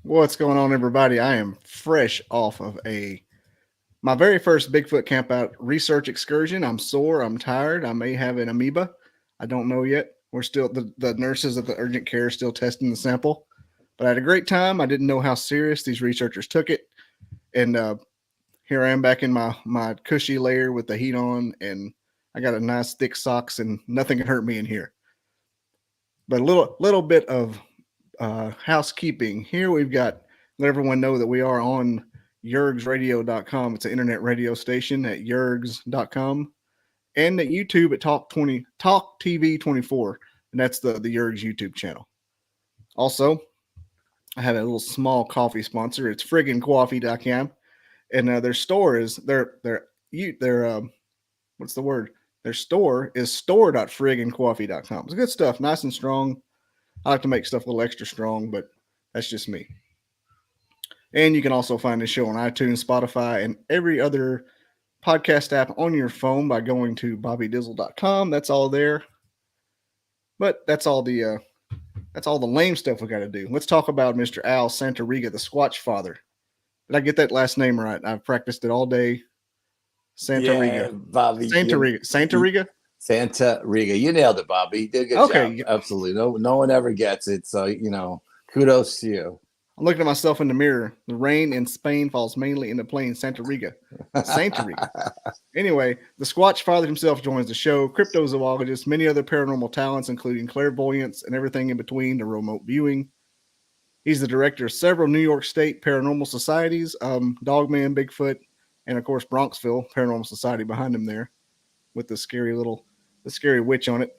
What's going on, everybody? I am fresh off of my very first Bigfoot campout research excursion. I'm sore. I'm tired. I may have an amoeba. I don't know yet. We're still the nurses at the urgent care are still testing the sample, but I had a great time. I didn't know how serious these researchers took it, and here I am back in my cushy lair with the heat on, and I got a nice thick socks, and nothing can hurt me in here. But a little bit of housekeeping. Here we've got let everyone know that we are on yergsradio.com. It's an internet radio station at yergs.com and at YouTube at Talk TV 24, and that's the Yergs YouTube channel. Also, I have a little small coffee sponsor. It's friggincoffee.com, and their store is their what's the word? Their store is store.friggincoffee.com. It's good stuff, nice and strong. I like to make stuff a little extra strong, but that's just me. And you can also find this show on iTunes, Spotify, and every other podcast app on your phone by going to bobbydizzle.com. That's all there. But that's all the lame stuff we got to do. Let's talk about Mr. Al Santariga, the Squatchfather. Did I get that last name right? I've practiced it all day. Santariga. Yeah, Bobby. Santariga. Santariga? Santariga. You nailed it, Bobby. You did a good job. Absolutely. No one ever gets it. So, kudos to you. I'm looking at myself in the mirror. The rain in Spain falls mainly in the plain Santariga. Santariga. Anyway, the Squatchfather himself joins the show. Cryptozoologist, many other paranormal talents, including clairvoyance and everything in between to remote viewing. He's the director of several New York State paranormal societies, Dogman, Bigfoot, and of course Bronxville Paranormal Society behind him there, with the scary witch on it.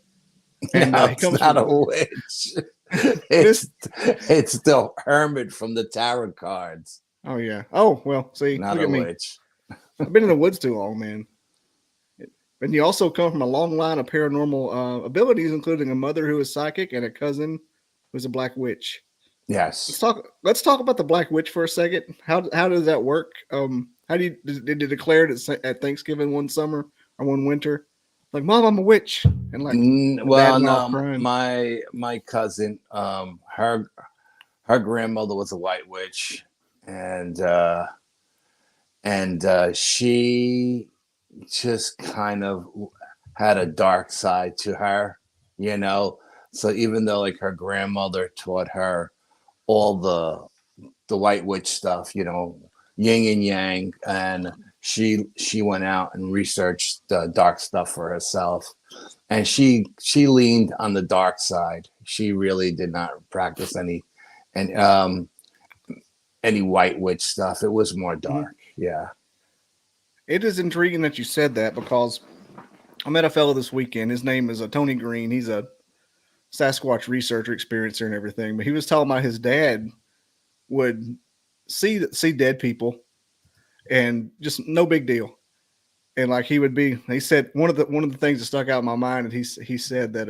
And he comes not a witch. It's the hermit from the tarot cards. Oh yeah. Oh well. See, not look a at me. Witch. I've been in the woods too long, man. And you also come from a long line of paranormal abilities, including a mother who is psychic and a cousin who's a black witch. Yes. Let's talk about the black witch for a second. How does that work? How did you declare it at Thanksgiving one summer or one winter? Like, Mom, I'm a witch, and like, well, no, my cousin, her grandmother was a white witch, and she just kind of had a dark side to her, So even though like her grandmother taught her all the white witch stuff, yin and yang, and she went out and researched the dark stuff for herself, and she leaned on the dark side. She really did not practice any white witch stuff. It was more dark. Yeah. It is intriguing that you said that, because I met a fellow this weekend. His name is Tony Green. He's a Sasquatch researcher, experiencer, and everything. But he was talking about his dad would see dead people, and just no big deal. And like he said one of the things that stuck out in my mind, and he said that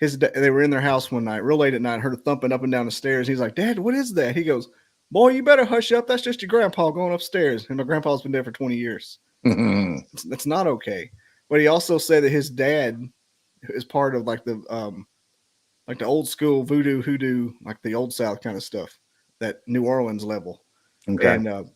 they were in their house one night, real late at night, heard a thumping up and down the stairs. He's like, Dad, what is that? He goes, boy, you better hush up. That's just your grandpa going upstairs. And my grandpa's been dead for 20 years. That's not okay. But he also said that his dad is part of like the old school voodoo, hoodoo, like the old South kind of stuff, that New Orleans level. Okay. And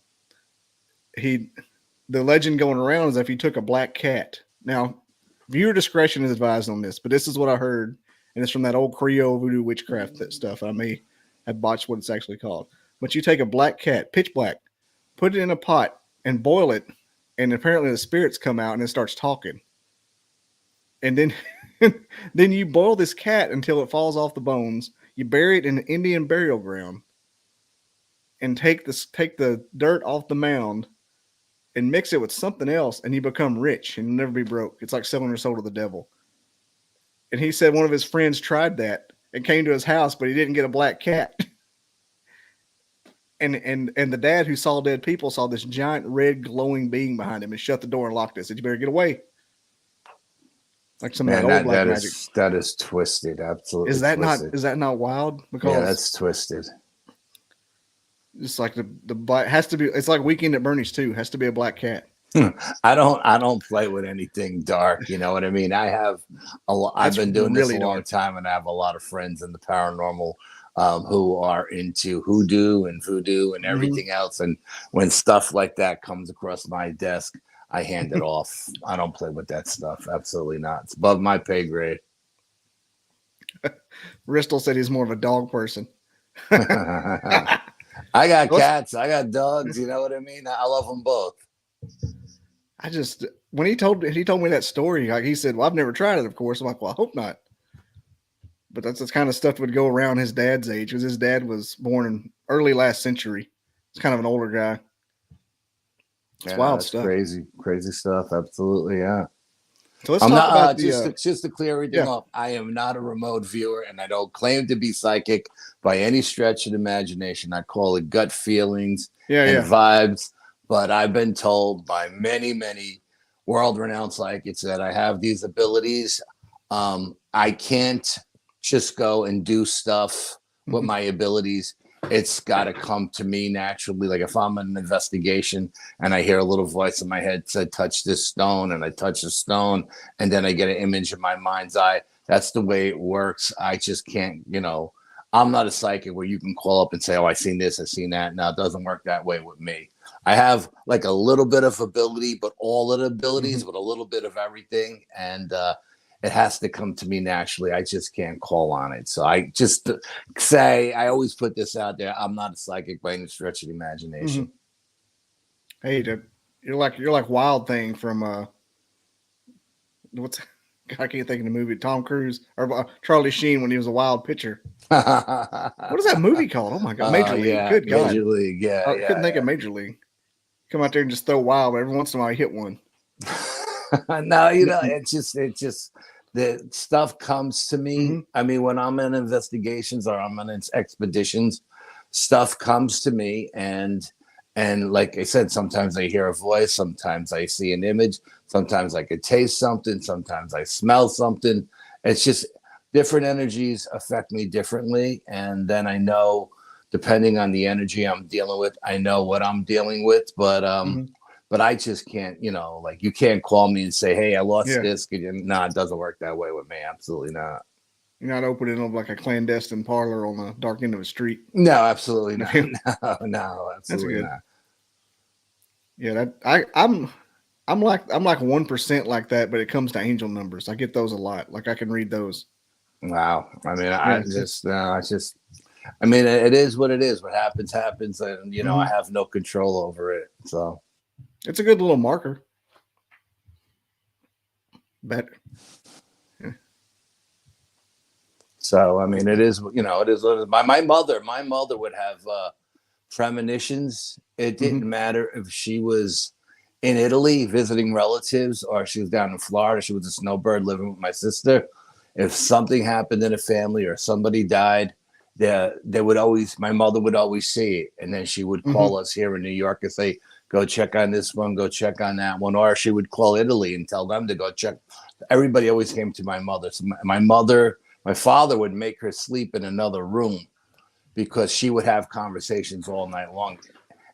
the legend going around is if he took a black cat. Now, viewer discretion is advised on this, but this is what I heard, and it's from that old Creole voodoo witchcraft stuff. I may have botched what it's actually called. But you take a black cat, pitch black, put it in a pot and boil it, and apparently the spirits come out and it starts talking. And then then you boil this cat until it falls off the bones. You bury it in an Indian burial ground and take the dirt off the mound and mix it with something else, and you become rich and never be broke. It's like selling your soul to the devil. And he said one of his friends tried that and came to his house, but he didn't get a black cat. And the dad who saw dead people saw this giant red glowing being behind him and shut the door and locked it. Said, you better get away. Like some of that old black magic. That is twisted. Absolutely. Is that not wild? Because yeah, that's twisted. It's like the black has to be. It's like Weekend at Bernie's too. Has to be a black cat. I don't play with anything dark. You know what I mean? I have a lot. I've been doing this a long time, and I have a lot of friends in the paranormal who are into hoodoo and voodoo and everything else. And when stuff like that comes across my desk, I hand it off. I don't play with that stuff. Absolutely not. It's above my pay grade. Ristel said he's more of a dog person. I got cats. I got dogs. You know what I mean? I love them both. I just, when he told me that story, like he said, well, I've never tried it, of course. I'm like, well, I hope not. But that's the kind of stuff that would go around his dad's age, because his dad was born in early last century. He's kind of an older guy. It's wild stuff. Crazy stuff. Absolutely, yeah. So let's talk about just to clear everything up. I am not a remote viewer, and I don't claim to be psychic by any stretch of the imagination. I call it gut feelings and vibes. But I've been told by many world-renowned psychics that I have these abilities. I can't just go and do stuff with my abilities. It's got to come to me naturally. Like if I'm in an investigation and I hear a little voice in my head said, touch this stone, and I touch the stone, and then I get an image in my mind's eye. That's the way it works. I just can't, I'm not a psychic where you can call up and say, oh, I seen this, I seen that. No, it doesn't work that way with me. I have like a little bit of ability, but all of the abilities with a little bit of everything. And it has to come to me naturally. I just can't call on it. So I just say, I always put this out there. I'm not a psychic by any stretch of the imagination. Hey, you're like Wild Thing from I can't think of the movie, Tom Cruise or Charlie Sheen when he was a wild pitcher. What is that movie called? Oh my God, Major League. Yeah, Good God, Major League. Yeah, I couldn't think of Major League. Come out there and just throw wild, but every once in a while you hit one. No, it's just the stuff comes to me. I mean, when I'm in investigations or I'm in expeditions, stuff comes to me, and like I said, sometimes I hear a voice, sometimes I see an image, sometimes I could taste something, sometimes I smell something. It's just different energies affect me differently, and then I know, depending on the energy I'm dealing with, I know what I'm dealing with. But I just can't, like you can't call me and say, hey, I lost this. No, it doesn't work that way with me. Absolutely not. You're not opening up like a clandestine parlor on the dark end of a street. No, absolutely not. No, absolutely not. Yeah, I'm like 1% like that, but it comes to angel numbers. I get those a lot. Like I can read those. Wow. I mean, I mean, it is what it is. What happens, and I have no control over it. So it's a good little marker. Better. So I mean, it is. It is. My mother would have premonitions. It didn't matter if she was in Italy visiting relatives or she was down in Florida. She was a snowbird living with my sister. If something happened in a family or somebody died, my mother would always see it, and then she would call us here in New York and say, go check on this one, go check on that one. Or she would call Italy and tell them to go check. Everybody always came to my mother. So my father would make her sleep in another room because she would have conversations all night long.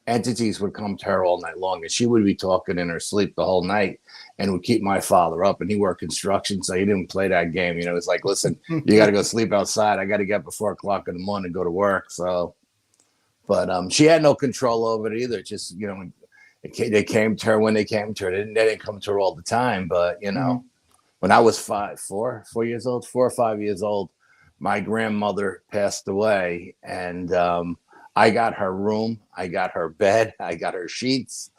Entities would come to her all night long, and she would be talking in her sleep the whole night and would keep my father up. And he worked construction, so he didn't play that game. It's like, listen, you got to go sleep outside. I got to get up before 4:00 in the morning and go to work. So, but she had no control over it either. Just, they came to her when they came to her. They didn't come to her all the time. But, when I was 4 years old, 4 or 5 years old, my grandmother passed away, and I got her room, I got her bed, I got her sheets.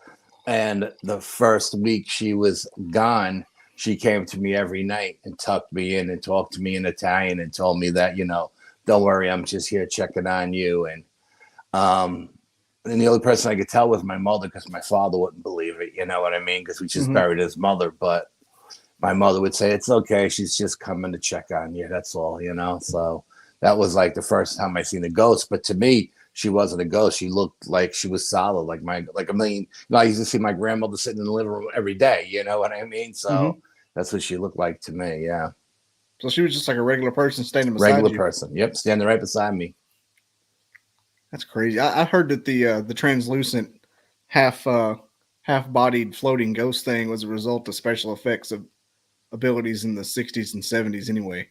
And the first week she was gone, she came to me every night and tucked me in and talked to me in Italian and told me that, don't worry, I'm just here checking on you. And the only person I could tell was my mother, because my father wouldn't believe it, you know what I mean? Because we just buried his mother. But my mother would say, it's okay, she's just coming to check on you, that's all, So that was like the first time I seen a ghost. But to me, she wasn't a ghost. She looked like she was solid, I used to see my grandmother sitting in the living room every day, you know what I mean? So that's what she looked like to me, yeah. So she was just like a regular person standing beside you. Regular person, yep, standing right beside me. That's crazy. I heard that the translucent half-bodied floating ghost thing was a result of special effects of abilities in the 60s and 70s anyway.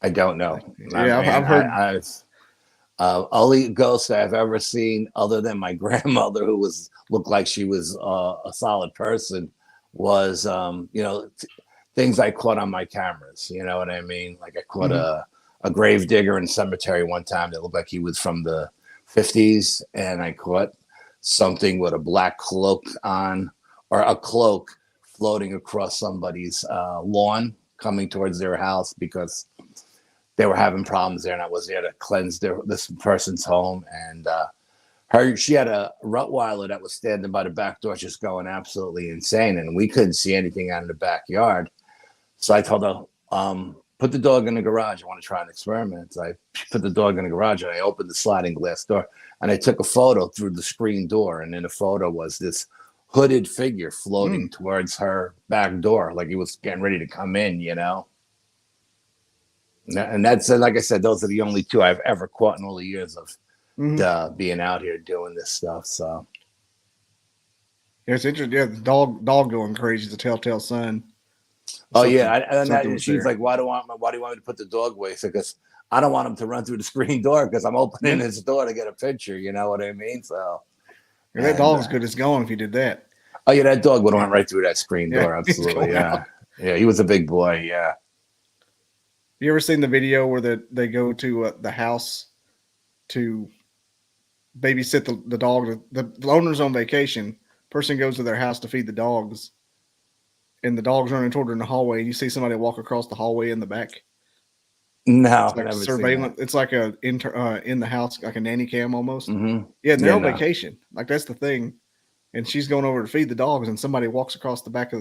I don't know. Yeah, I've heard. Only ghost I've ever seen, other than my grandmother, who looked like she was a solid person, was things I caught on my cameras. You know what I mean? Like I caught a grave digger in a cemetery one time that looked like he was from the 50s, and I caught something with a black cloak on, or a cloak floating across somebody's lawn coming towards their house because they were having problems there, and I was there to cleanse this person's home. And she had a Rottweiler that was standing by the back door, just going absolutely insane, and we couldn't see anything out in the backyard. So I told her, put the dog in the garage. I want to try an experiment. So I put the dog in the garage, and I opened the sliding glass door, and I took a photo through the screen door. And in the photo was this hooded figure floating towards her back door, like he was getting ready to come in, you know? And that's, like I said, those are the only two I've ever caught in all the years of being out here doing this stuff. So yeah, it's interesting. Yeah, the dog going crazy is a telltale sign. Oh yeah, and she's like, "Why do you want me to put the dog away?" So because I don't want him to run through the screen door because I'm opening his door to get a picture. You know what I mean? So yeah, that dog's good as gone if you did that. Oh yeah, that dog would have went right through that screen door. Absolutely, yeah, yeah. He was a big boy. Yeah. You ever seen the video where they go to the house to babysit the dog? The owner's on vacation. Person goes to their house to feed the dogs, and the dog's running toward her in the hallway, and you see somebody walk across the hallway in the back. No, it's like surveillance. It's like a in the house, like a nanny cam almost. Mm-hmm. Yeah, and they're on vacation. Like that's the thing. And she's going over to feed the dogs, and somebody walks across the back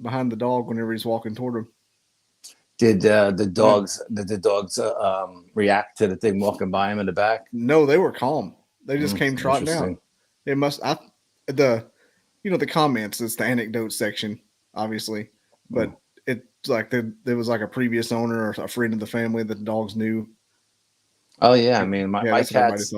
behind the dog whenever he's walking toward him. Did the dogs react to the thing walking by him in the back? No, they were calm. They just came trotting out. It must the comments is the anecdote section, obviously, but it's like there was like a previous owner or a friend of the family that the dogs knew. Oh yeah, I mean my cats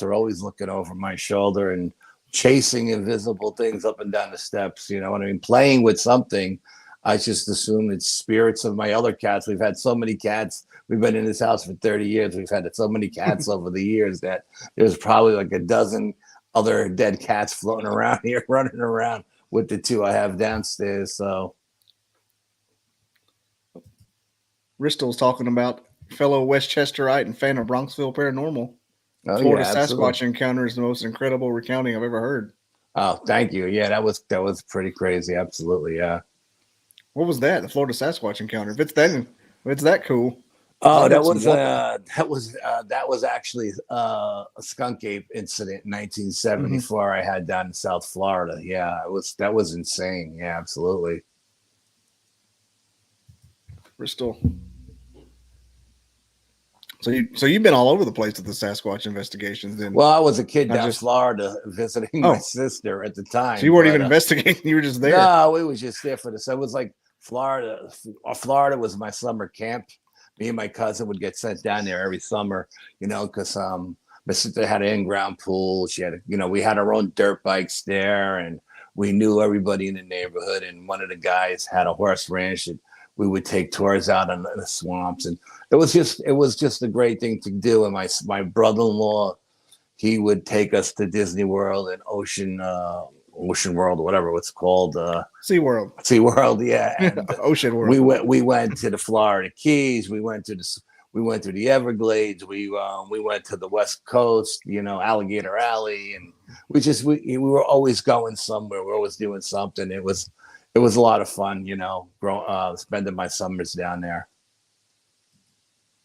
are always looking over my shoulder and chasing invisible things up and down the steps. You know what I mean? Playing with something. I just assume it's spirits of my other cats. We've had so many cats. We've been in this house for 30 years. We've had so many cats over the years that there's probably like a dozen other dead cats floating around here, running around with the two I have downstairs. So Bristol's talking about fellow Westchesterite and fan of Bronxville Paranormal. Oh, Florida Sasquatch encounter is the most incredible recounting I've ever heard. Oh, thank you. Yeah, that was pretty crazy. Absolutely, yeah. What was that? The Florida Sasquatch encounter. If it's that cool. Oh, that was actually a skunk ape incident in 1974 I had down in South Florida. Yeah, that was insane. Yeah, absolutely. Bristol. So you've been all over the place with the Sasquatch investigations. Then, well, I was a kid down in Florida visiting my sister at the time. So you weren't even investigating; you were just there. No, we was just there for this. It was like Florida. Florida was my summer camp. Me and my cousin would get sent down there every summer, because my sister had an in-ground pool. She had, we had our own dirt bikes there, and we knew everybody in the neighborhood. And one of the guys had a horse ranch, and we would take tours out in the swamps, and it was just a great thing to do. And my brother-in-law, he would take us to Disney World and Ocean World, whatever it's called. SeaWorld, yeah. And Ocean World. We went to the Florida Keys. We went to the Everglades. We went to the West Coast, Alligator Alley, and we were always going somewhere. We're always doing something. It was a lot of fun, spending my summers down there.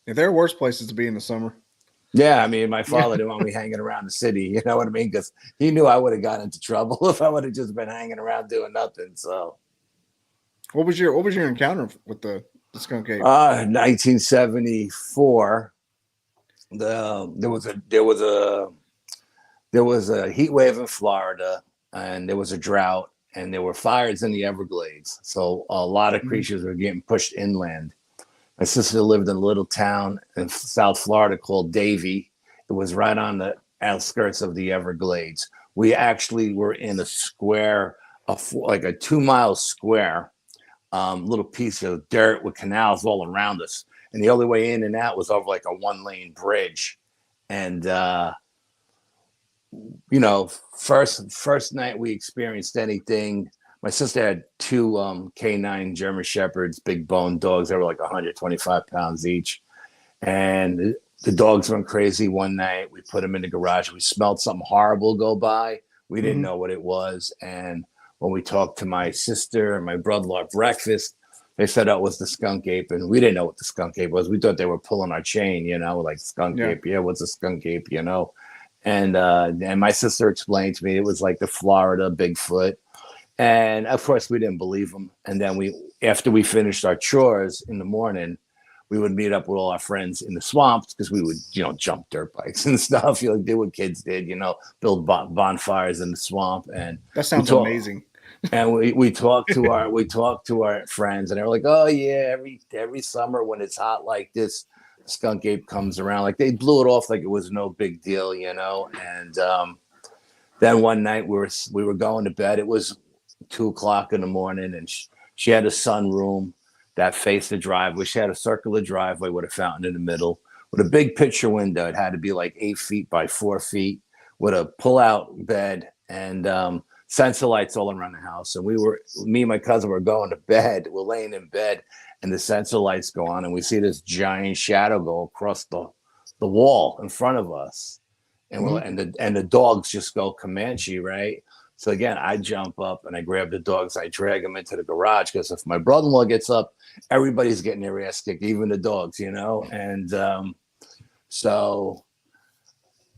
Yeah, there are worse places to be in the summer. Yeah, I mean, my father didn't want me hanging around the city. You know what I mean? Because he knew I would have gotten into trouble if I would have just been hanging around doing nothing. So, what was your encounter with the skunk ape? 1974. There was a heat wave in Florida, and there was a drought, and there were fires in the Everglades. So a lot of creatures were getting pushed inland. My sister lived in a little town in South Florida called Davie. It was right on the outskirts of the Everglades. We actually were in a square, like a 2-mile square, little piece of dirt with canals all around us. and the only way in and out was over like a 1-lane bridge. And you know, first night we experienced anything. My sister had two canine German Shepherds, big bone dogs. They were like 125 pounds each. And the dogs went crazy one night. We put them in the garage. We smelled something horrible go by. We didn't know what it was. And when we talked to my sister and my brother-in-law at breakfast, they said that was the skunk ape. And we didn't know what the skunk ape was. We thought they were pulling our chain, you know, like skunk ape. Yeah, what's a skunk ape, you know? And my sister explained to me it was like the Florida Bigfoot. And of course, we didn't believe them. And then after we finished our chores in the morning, we would meet up with all our friends in the swamps because we would, you know, jump dirt bikes and stuff. You know, do what kids did, you know, build bonfires in the swamp. And that sounds amazing. And we talked to our friends, and they were like, "Oh yeah, every summer when it's hot like this, skunk ape comes around." Like they blew it off like it was no big deal, you know. And then one night we were going to bed. It was 2 o'clock in the morning, and she had a sunroom that faced the driveway. She had a circular driveway with a fountain in the middle, with a big picture window. It had to be like 8 feet by 4 feet, with a pull-out bed and sensor lights all around the house. And me and my cousin were going to bed. We're laying in bed, and the sensor lights go on, and we see this giant shadow go across the wall in front of us, and the dogs just go Comanche, right? So again, I jump up and I grab the dogs. I drag them into the garage because if my brother-in-law gets up, everybody's getting their ass kicked, even the dogs, you know. And so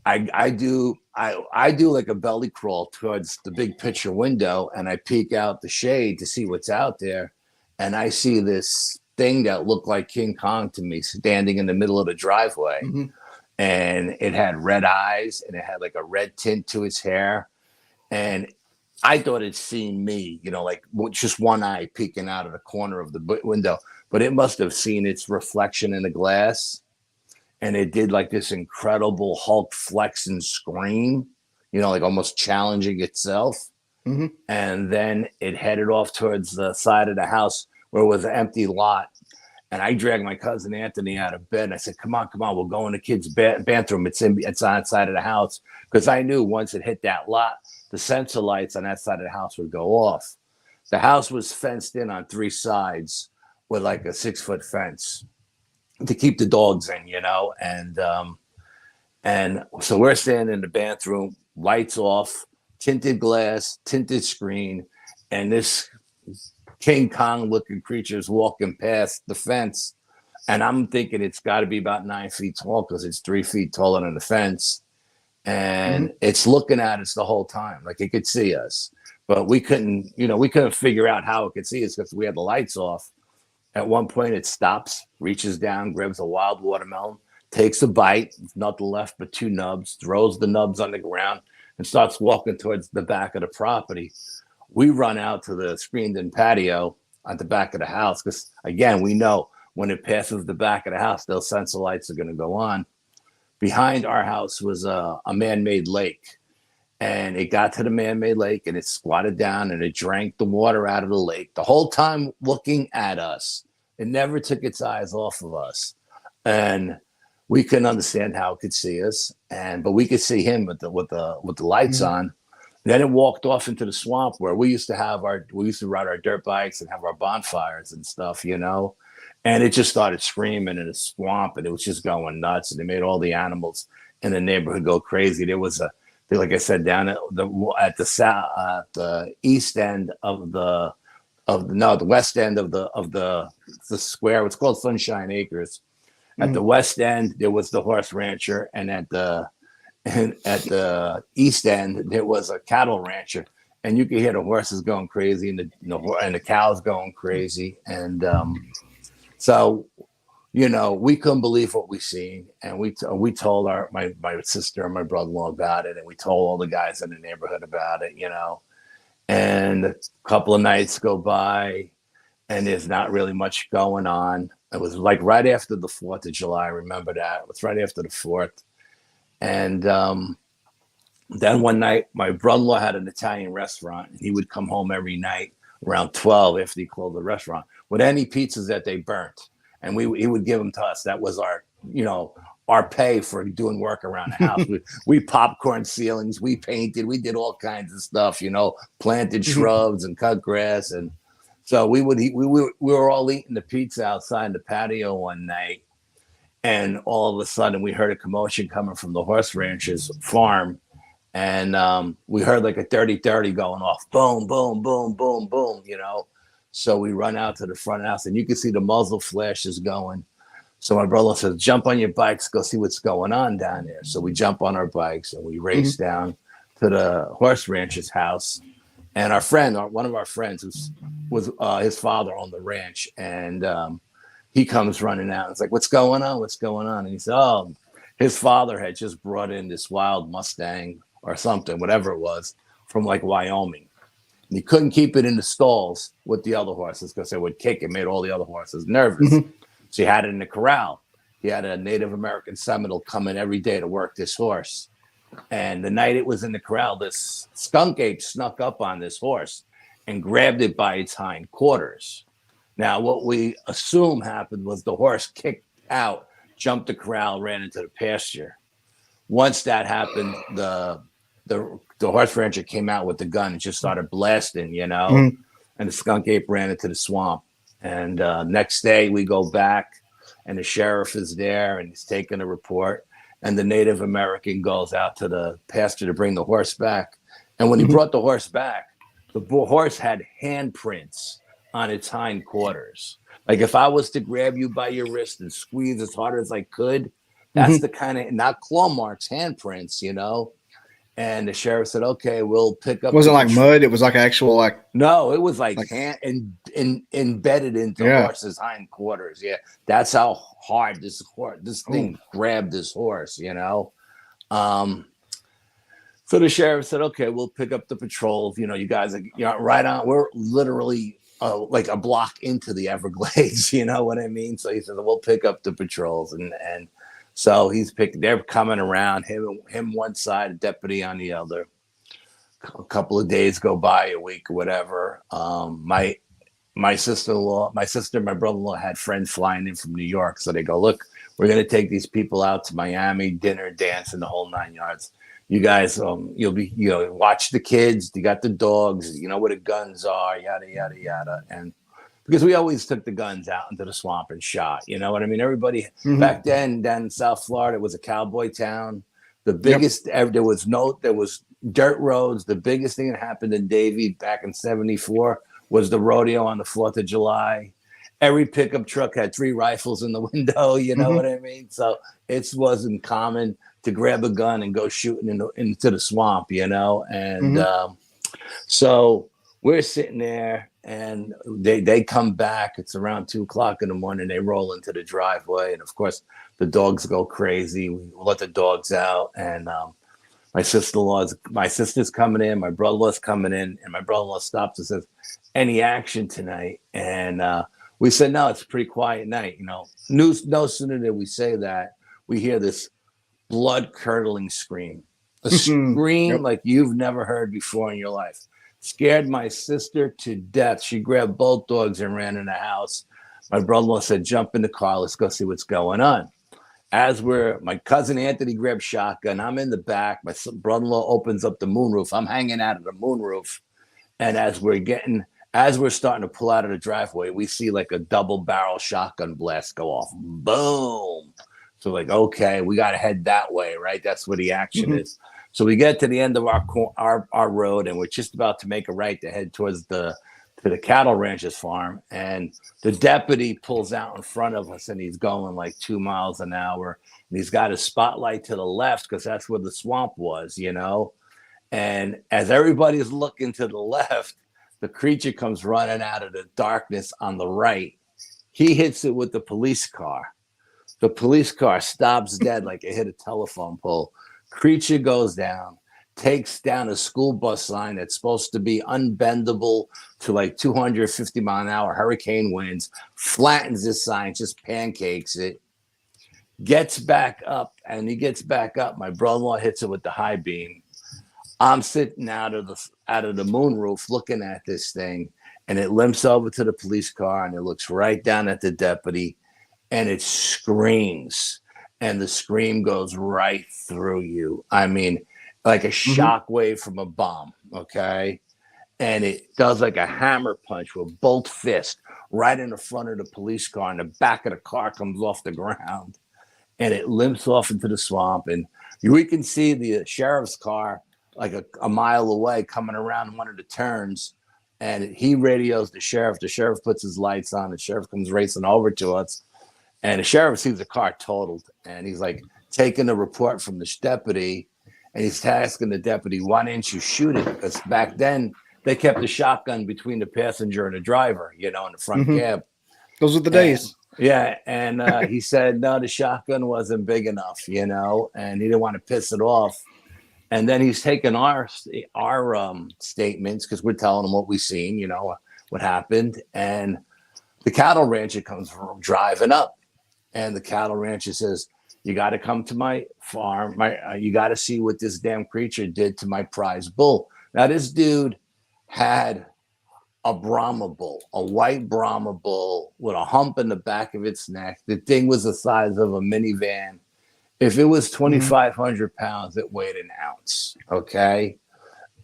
I do like a belly crawl towards the big picture window, and I peek out the shade to see what's out there, and I see this thing that looked like King Kong to me standing in the middle of the driveway, and it had red eyes and it had like a red tint to its hair. And I thought it'd seen me, you know, like just one eye peeking out of the corner of the window, but it must have seen its reflection in the glass. And it did like this incredible Hulk flex and scream, you know, like almost challenging itself. And then it headed off towards the side of the house where it was an empty lot. And I dragged my cousin Anthony out of bed. And I said, come on, we'll go in the kids' bathroom. It's outside of the house. Because I knew once it hit that lot, the sensor lights on that side of the house would go off. The house was fenced in on 3 sides with like a 6-foot fence to keep the dogs in, you know. And so we're standing in the bathroom, lights off, tinted glass, tinted screen, and this King Kong looking creature is walking past the fence. And I'm thinking it's got to be about 9 feet tall because it's 3 feet taller than the fence. And it's looking at us the whole time, like it could see us, but we couldn't figure out how it could see us because we had the lights off. At one point it stops, reaches down, grabs a wild watermelon, takes a bite, nothing left but 2 nubs, throws the nubs on the ground and starts walking towards the back of the property. We run out to the screened-in patio at the back of the house because, again, we know when it passes the back of the house, those sensor lights are going to go on. Behind our house was a man-made lake, and it got to the man-made lake and it squatted down and it drank the water out of the lake the whole time looking at us. It never took its eyes off of us, and we couldn't understand how it could see us, but we could see him with the lights on. Then it walked off into the swamp where we used to ride our dirt bikes and have our bonfires and stuff, you know. And it just started screaming in the swamp, and it was just going nuts. And it made all the animals in the neighborhood go crazy. There was like I said, down at the east end of the west end of the square. It's called Sunshine Acres. At the west end, there was the horse rancher, and at the east end, there was a cattle rancher. And you could hear the horses going crazy and the cows going crazy. And so, you know, we couldn't believe what we seen, and we told my sister and my brother-in-law about it, and we told all the guys in the neighborhood about it, you know. And a couple of nights go by, and there's not really much going on. It was like right after the 4th of July. I remember that. It was right after the 4th. And then one night, my brother-in-law had an Italian restaurant, and he would come home every night around 12 after he closed the restaurant with any pizzas that they burnt. and he would give them to us. That was our, our pay for doing work around the house. We popcorn ceilings, we painted, we did all kinds of stuff, planted shrubs and cut grass. And so we were all eating the pizza outside the patio one night. And all of a sudden we heard a commotion coming from the horse rancher's farm. And we heard like a 30-30 going off, boom, boom, boom, boom, boom, So we run out to the front house and you can see the muzzle flashes going. So my brother says, jump on your bikes, go see what's going on down there. So we jump on our bikes and we race down to the horse rancher's house. And our friend, one of our friends, was his father on the ranch. And he comes running out. And it's like, what's going on? What's going on? And he said, oh, his father had just brought in this wild Mustang or something, whatever it was, from like Wyoming. And he couldn't keep it in the stalls with the other horses because they would kick. It made all the other horses nervous. So he had it in the corral. He had a Native American Seminole come in every day to work this horse. And the night it was in the corral, this skunk ape snuck up on this horse and grabbed it by its hind quarters. Now, what we assume happened was the horse kicked out, jumped the corral, ran into the pasture. Once that happened, the horse rancher came out with the gun and just started blasting, and the skunk ape ran into the swamp. And next day we go back and the sheriff is there and he's taking a report. And the Native American goes out to the pasture to bring the horse back. And when he brought the horse back, the horse had handprints on its hind quarters. Like if I was to grab you by your wrist and squeeze as hard as I could, that's the kind of, not claw marks, handprints, And the sheriff said, okay, we'll pick up. Was it like mud? It was like actual, like. No, it was like hand embedded into the horse's hind quarters. Yeah. That's how hard this thing grabbed this horse, So the sheriff said, okay, we'll pick up the patrols. You guys are right on. We're literally like a block into the Everglades. You know what I mean? So he said, we'll pick up the patrols. And so they're coming around, him one side, a deputy on the other. A couple of days go by, a week or whatever. My sister-in-law, my brother-in-law had friends flying in from New York. So they go, look, we're going to take these people out to Miami, dinner, dance, and the whole 9 yards. You guys, you'll be, watch the kids. You got the dogs. You know where the guns are, yada, yada, yada. And because we always took the guns out into the swamp and shot, you know what I mean? Everybody back then down in South Florida, it was a cowboy town. The biggest ever, there was dirt roads. The biggest thing that happened in Davie back in 74 was the rodeo on the 4th of July. Every pickup truck had 3 rifles in the window, you know what I mean? So it wasn't common to grab a gun and go shooting into the swamp, And so we're sitting there and they come back. It's around 2:00 in the morning. They roll into the driveway. And of course, the dogs go crazy. We let the dogs out. And my sister's coming in. My brother-in-law's coming in. And my brother-in-law stops and says, any action tonight? And we said, no, it's a pretty quiet night. No sooner did we say that, we hear this blood-curdling scream. A scream like you've never heard before in your life. Scared my sister to death. She grabbed both dogs and ran in the house. My brother-in-law said, jump in the car. Let's go see what's going on. My cousin Anthony grabbed shotgun. I'm in the back. My brother-in-law opens up the moonroof. I'm hanging out of the moonroof. And as we're starting to pull out of the driveway, we see like a double barrel shotgun blast go off. Boom. So like, okay, we got to head that way, right? That's where the action is. So we get to the end of our road, and we're just about to make a right to head towards the cattle rancher's farm. And the deputy pulls out in front of us, and he's going like 2 miles an hour. And he's got his spotlight to the left because that's where the swamp was, And as everybody's looking to the left, the creature comes running out of the darkness on the right. He hits it with the police car. The police car stops dead like it hit a telephone pole. Creature goes down, takes down a school bus sign that's supposed to be unbendable to like 250 mile an hour hurricane winds, flattens this sign, just pancakes it, gets back up. And he gets back up. My brother-in-law hits it with the high beam. I'm sitting out of the moonroof looking at this thing, and it limps over to the police car and it looks right down at the deputy. and it screams, and the scream goes right through you. I mean, like a shock wave from a bomb, okay? And it does like a hammer punch with both fists right in the front of the police car, and the back of the car comes off the ground, and it limps off into the swamp. And we can see the sheriff's car like a mile away coming around one of the turns, and he radios the sheriff. The sheriff puts his lights on. The sheriff comes racing over to us, and the sheriff sees the car totaled, and he's like taking a report from the deputy, and he's asking the deputy, "Why didn't you shoot it?" Because back then they kept the shotgun between the passenger and the driver, in the front cab. Those were the days. Yeah, and he said no, the shotgun wasn't big enough, and he didn't want to piss it off. And then he's taking our statements, because we're telling him what we've seen, what happened. And the cattle rancher comes driving up, and the cattle rancher says, "You got to come to my farm. You got to see what this damn creature did to my prize bull." Now, this dude had a Brahma bull, a white Brahma bull with a hump in the back of its neck. The thing was the size of a minivan. If it was 2,500 pounds, it weighed an ounce. Okay.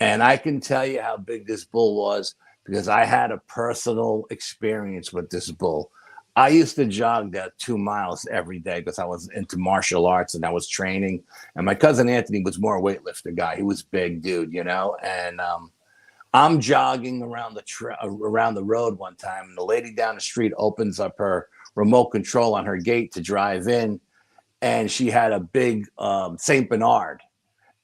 And I can tell you how big this bull was because I had a personal experience with this bull. I used to jog that 2 miles every day because I was into martial arts and I was training. And my cousin Anthony was more a weightlifter guy. He was big dude, and I'm jogging around the road one time, and the lady down the street opens up her remote control on her gate to drive in, and she had a big Saint Bernard,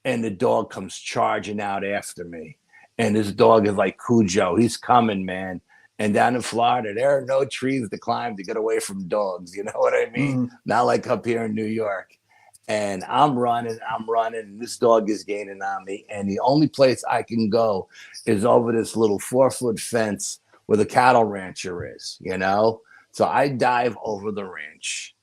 and the dog comes charging out after me, and this dog is like Cujo. He's coming, man. And down in Florida, there are no trees to climb to get away from dogs. You know what I mean? Not like up here in New York. And I'm running, and this dog is gaining on me. And the only place I can go is over this little 4-foot fence where the cattle rancher is, So I dive over the ranch.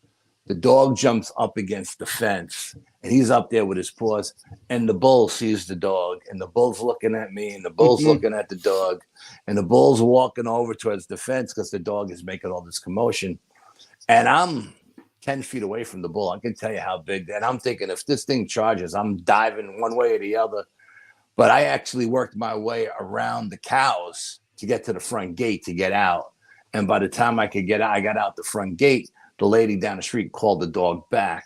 The dog jumps up against the fence, and he's up there with his paws. And the bull sees the dog, and the bull's looking at me, and the bull's looking at the dog. And the bull's walking over towards the fence because the dog is making all this commotion. And I'm 10 feet away from the bull. I can tell you how big. And I'm thinking, if this thing charges, I'm diving one way or the other. But I actually worked my way around the cows to get to the front gate to get out. And by the time I could get out, I got out the front gate. The lady down the street called the dog back.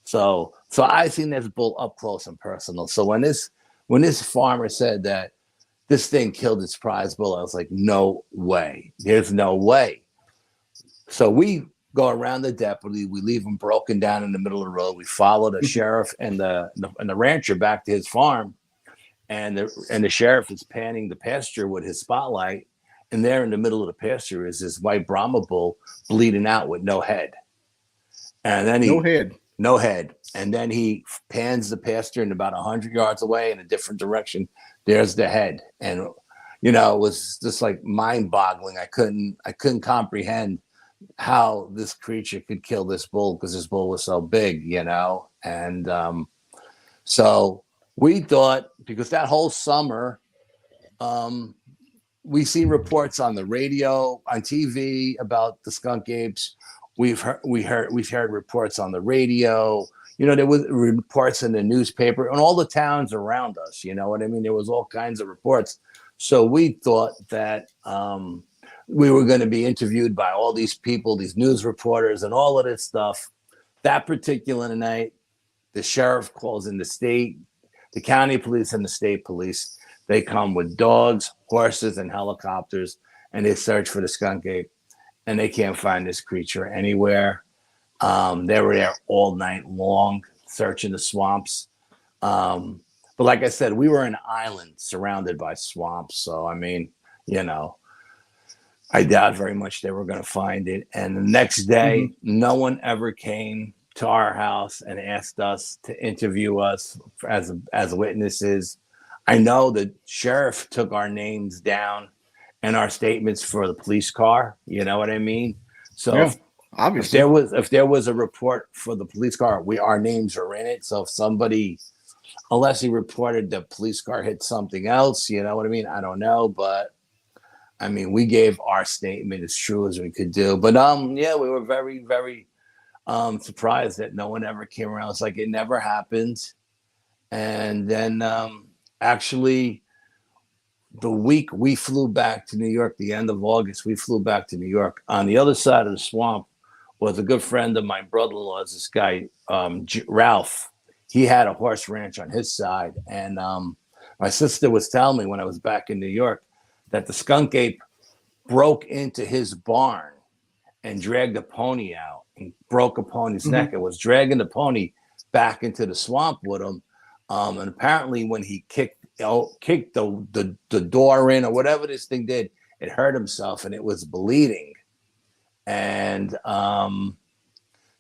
So I seen this bull up close and personal. So when this farmer said that this thing killed its prize bull, I was like, no way. There's no way. So we go around the deputy. We leave him broken down in the middle of the road. We follow the sheriff and the rancher back to his farm, and the sheriff is panning the pasture with his spotlight, and there in the middle of the pasture is this white Brahma bull bleeding out with no head. And then no head. And then he pans the pasture, and about 100 yards away in a different direction, there's the head. And it was just like mind-boggling. I couldn't comprehend how this creature could kill this bull because this bull was so big, and so we thought, because that whole summer we see reports on the radio, on TV about the skunk apes. We've heard reports on the radio. There was reports in the newspaper and all the towns around us. You know what I mean? There was all kinds of reports. So we thought that we were going to be interviewed by all these people, these news reporters, and all of this stuff. That particular night, the sheriff calls in the county police and the state police. They come with dogs, horses, and helicopters, and they search for the skunk ape, and they can't find this creature anywhere. They were there all night long, searching the swamps. But like I said, we were an island surrounded by swamps. So, I doubt very much they were going to find it. And the next day, no one ever came to our house and asked us to interview us as witnesses. I know the sheriff took our names down and our statements for the police car. You know what I mean? So yeah, obviously, if there was a report for the police car, our names are in it. So if somebody, unless he reported the police car hit something else, you know what I mean? I don't know, but we gave our statement as true as we could do. But we were very, very Surprised that no one ever came around. It's like it never happened. And then actually, the week we flew back to New York, the end of August, we flew back to New York. On the other side of the swamp was a good friend of my brother-in-law's, this guy, Ralph. He had a horse ranch on his side. And my sister was telling me when I was back in New York that the skunk ape broke into his barn and dragged a pony out and broke a pony's neck. It was dragging the pony back into the swamp with him. And apparently when he kicked the door in or whatever this thing did, it hurt himself and it was bleeding. And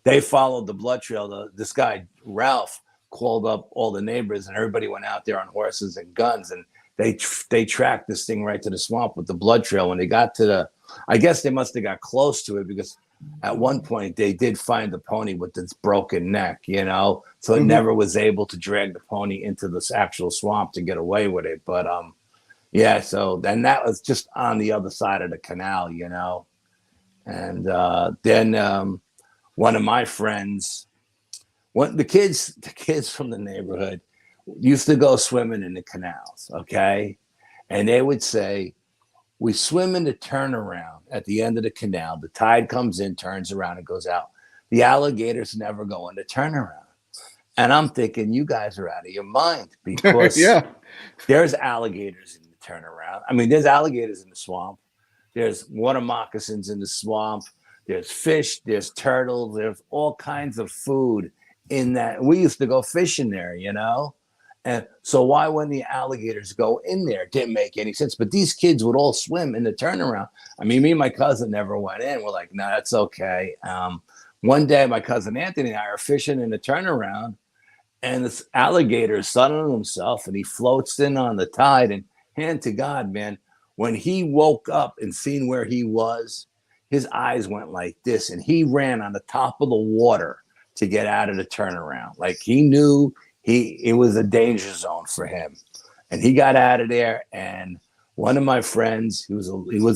they followed the blood trail. This guy, Ralph, called up all the neighbors and everybody went out there on horses and guns. And they tracked this thing right to the swamp with the blood trail. When they got to I guess they must have got close to it because at one point they did find the pony with its broken neck, so it never was able to drag the pony into this actual swamp to get away with it. But yeah, so then that was just on the other side of the canal, and then one of my friends, the kids from the neighborhood used to go swimming in the canals, okay, and they would say, we swim in the turnaround at the end of the canal. The tide comes in, turns around, and goes out. The alligators never go in the turnaround. And I'm thinking, you guys are out of your mind because there's alligators in the turnaround. I mean, there's alligators in the swamp. There's water moccasins in the swamp. There's fish. There's turtles. There's all kinds of food in that. We used to go fishing there, And so why when the alligators go in there didn't make any sense. But these kids would all swim in the turnaround. I mean, me and my cousin never went in. We're like, no, that's okay. One day, my cousin Anthony and I are fishing in the turnaround, and this alligator is sunning himself, and he floats in on the tide. And hand to God, man, when he woke up and seen where he was, his eyes went like this, and he ran on the top of the water to get out of the turnaround. Like he knew it was a danger zone for him, and he got out of there. And one of my friends, he was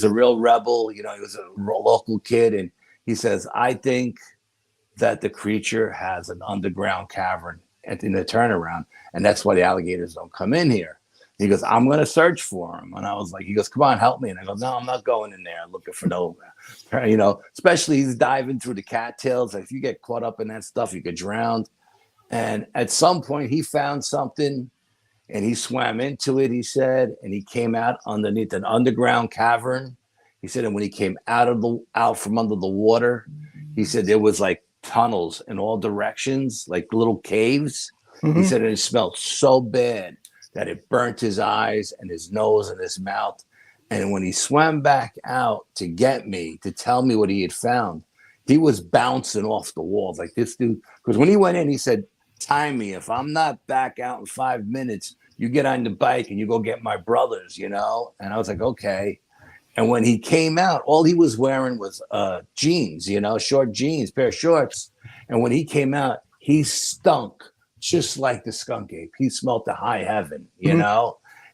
a real rebel, he was a local kid, and he says, I think that the creature has an underground cavern in the turnaround, and that's why the alligators don't come in here. He goes, I'm going to search for him. And I was like, he goes, come on, help me. And I go, no, I'm not going in there looking for no, especially he's diving through the cattails. Like if you get caught up in that stuff, you get drowned. And at some point he found something and he swam into it, he said, and he came out underneath an underground cavern. He said, and when he came out from under the water, he said there was like tunnels in all directions, like little caves. He said, and it smelled so bad that it burnt his eyes and his nose and his mouth. And when he swam back out to get me, to tell me what he had found, he was bouncing off the walls like this dude. Because when he went in, he said, time me. If I'm not back out in 5 minutes, you get on the bike and you go get my brothers, And I was like, okay. And when he came out, all he was wearing was jeans, short jeans, pair of shorts. And when he came out, he stunk just like the skunk ape. He smelled to high heaven,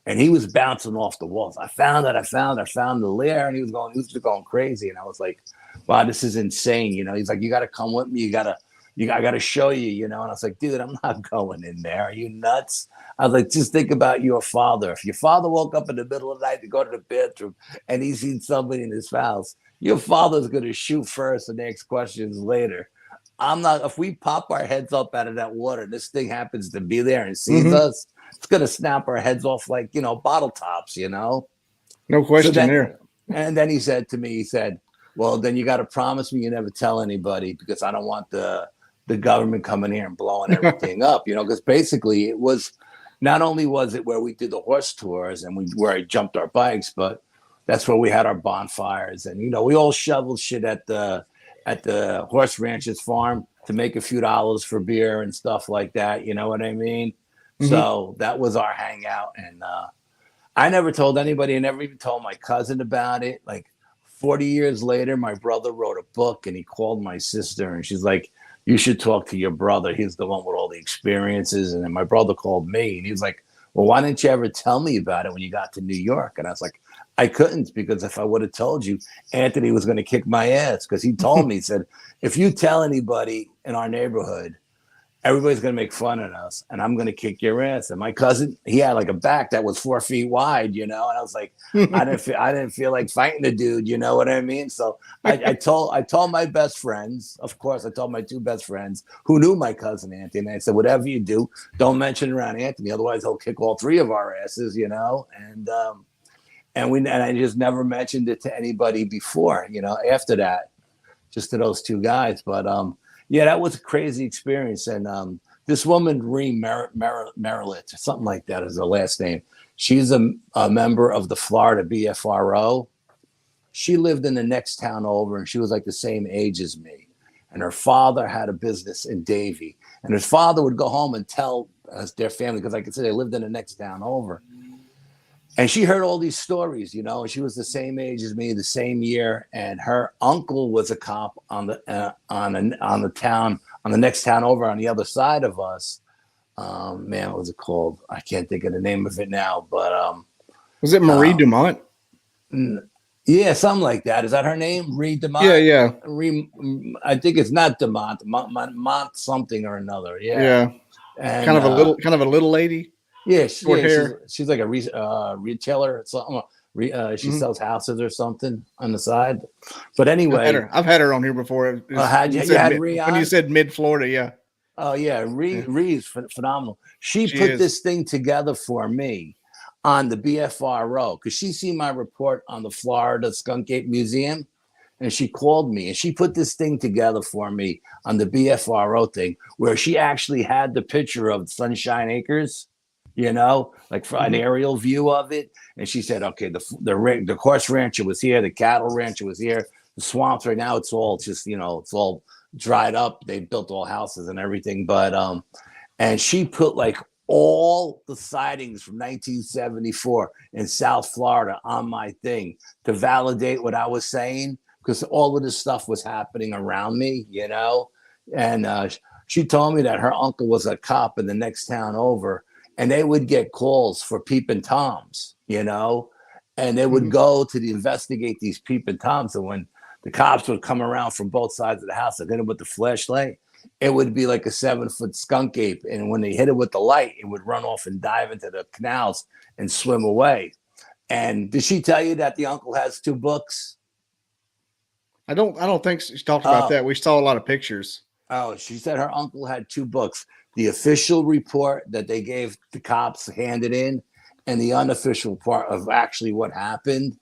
and he was bouncing off the walls. I found the lair, and he was just going crazy. And I was like, wow, this is insane. He's like, you got to come with me. I got to show you, And I was like, dude, I'm not going in there. Are you nuts? I was like, just think about your father. If your father woke up in the middle of the night to go to the bathroom and he's seen somebody in his house, your father's going to shoot first and ask questions later. I'm not. If we pop our heads up out of that water, this thing happens to be there and sees us, it's going to snap our heads off like, bottle tops, No question there. And then he said to me, well, then you got to promise me you never tell anybody because I don't want the government coming here and blowing everything up, because basically it was, not only was it where we did the horse tours and where I jumped our bikes, but that's where we had our bonfires. And, we all shoveled shit at the horse ranch's farm to make a few dollars for beer and stuff like that. You know what I mean? So that was our hangout. And I never told anybody. I never even told my cousin about it. Like 40 years later, my brother wrote a book and he called my sister and she's like, you should talk to your brother. He's the one with all the experiences. And then my brother called me and he was like, well, why didn't you ever tell me about it when you got to New York? And I was like, I couldn't, because if I would have told you, Anthony was going to kick my ass, because he told me, he said, if you tell anybody in our neighborhood, everybody's going to make fun of us and I'm going to kick your ass. And my cousin, he had like a back that was 4 feet wide, you know? And I was like, I didn't feel like fighting the dude. You know what I mean? So I told my best friends, of course, I told my 2 best friends who knew my cousin Anthony. And I said, whatever you do, don't mention around Anthony. Otherwise he'll kick all 3 of our asses, you know? And I just never mentioned it to anybody before, you know, after that, just to those 2 guys. But, yeah, that was a crazy experience. And this woman, Ree Merritt, something like that is her last name. She's a member of the Florida BFRO. She lived in the next town over, and she was like the same age as me. And her father had a business in Davie. And his father would go home and tell their family, because like I said, they lived in the next town over. And she heard all these stories, you know. She was the same age as me, the same year, and her uncle was a cop on the town, on the next town over, on the other side of us. Man, what was it called? I can't think of the name of it now, but was it Marie Dumont? Yeah, something like that. Is that her name? Ree Dumont? Yeah. I think it's not Dumont. Mont something or another. Yeah. And, kind of a little lady. Yeah, she's like a retailer or something. She sells houses or something on the side. But anyway, I've had her on here before. Had you had Ree on? When you said mid Florida, yeah. Oh yeah, Ree's phenomenal. She put this thing together for me on the BFRO, because she seen my report on the Florida Skunk Ape Museum, and she called me and she put this thing together for me on the BFRO thing, where she actually had the picture of Sunshine Acres, you know, like for an aerial view of it. And she said, okay, the horse rancher was here, the cattle rancher was here, the swamps right now, it's all just, you know, it's all dried up. They built all houses and everything. But and she put like all the sightings from 1974 in South Florida on my thing to validate what I was saying, because all of this stuff was happening around me, you know. And she told me that her uncle was a cop in the next town over, and they would get calls for peeping toms, you know, and they would go to investigate these peeping toms. And when the cops would come around from both sides of the house and hit it with the flashlight, it would be like a 7-foot skunk ape. And when they hit it with the light, it would run off and dive into the canals and swim away. And did she tell you that the uncle has 2 books? I don't think she talked about that. We saw a lot of pictures. Oh, she said her uncle had 2 books. The official report that they gave the cops handed in, and the unofficial part of actually what happened.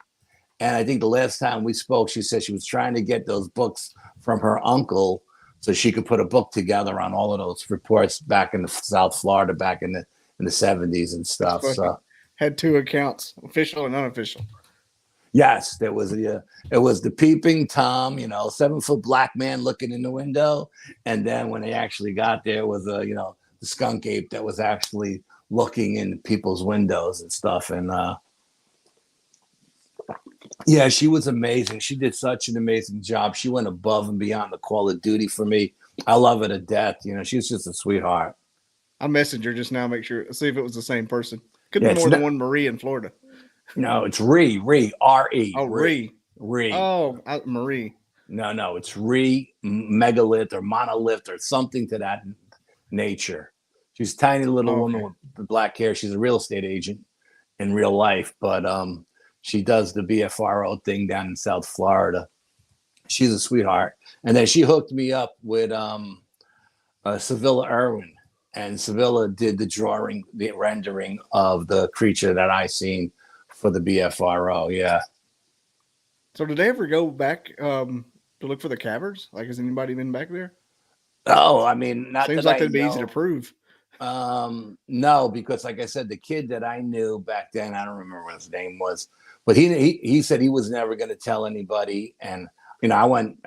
And I think the last time we spoke, she said she was trying to get those books from her uncle so she could put a book together on all of those reports back in the South Florida, back in the 70s and stuff. So had 2 accounts, official and unofficial. Yes, it was the peeping Tom, you know, 7-foot black man looking in the window. And then when they actually got there, was the skunk ape that was actually looking in people's windows and stuff. And yeah, she was amazing. She did such an amazing job. She went above and beyond the call of duty for me. I love her to death. You know, she's just a sweetheart. I messaged her just now, see if it was the same person. Could be more than one Marie in Florida. No, it's Ree, R-E. Oh, Ree. Oh, Marie. No, it's Ree, megalith or monolith or something to that nature. She's a tiny little woman with black hair. She's a real estate agent in real life, but she does the BFRO thing down in South Florida. She's a sweetheart. And then she hooked me up with Sevilla Irwin. And Sevilla did the rendering of the creature that I seen for the BFRO. Yeah. So did they ever go back to look for the caverns? Like, has anybody been back there? Oh, I mean, not seems that like that'd be easy to prove. No, because like I said, the kid that I knew back then, I don't remember what his name was, but he said he was never going to tell anybody. And you know, I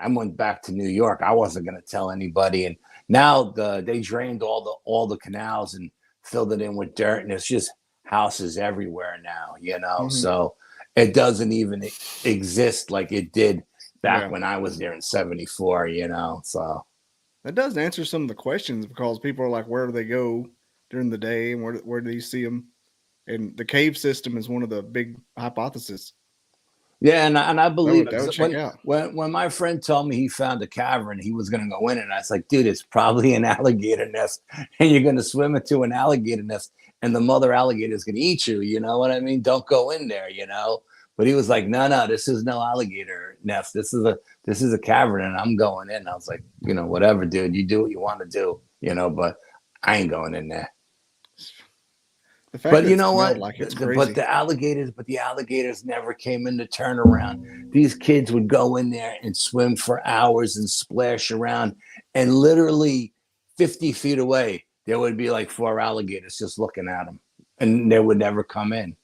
went back to New York. I wasn't going to tell anybody. And now they drained all the canals and filled it in with dirt, and it's just houses everywhere now, you know. So it doesn't even exist like it did back when I was there in 74, you know. So that does answer some of the questions, because people are like, where do they go during the day, and where do you see them? And the cave system is one of the big hypotheses. Yeah, and I believe it. That would 'Cause check out. when my friend told me he found a cavern, he was going to go in it. And I was like, dude, it's probably an alligator nest, and you're going to swim into an alligator nest, and the mother alligator is going to eat you. You know what I mean? Don't go in there. You know. But he was like, no, this is no alligator nest. This is a cavern, and I'm going in. I was like, you know, whatever, dude. You do what you want to do. You know, but I ain't going in there. The fact But that you it know smelled what? like it's The- crazy. but the alligators never came in to turn around. These kids would go in there and swim for hours and splash around, and literally 50 feet away, there would be like 4 alligators just looking at them, and they would never come in.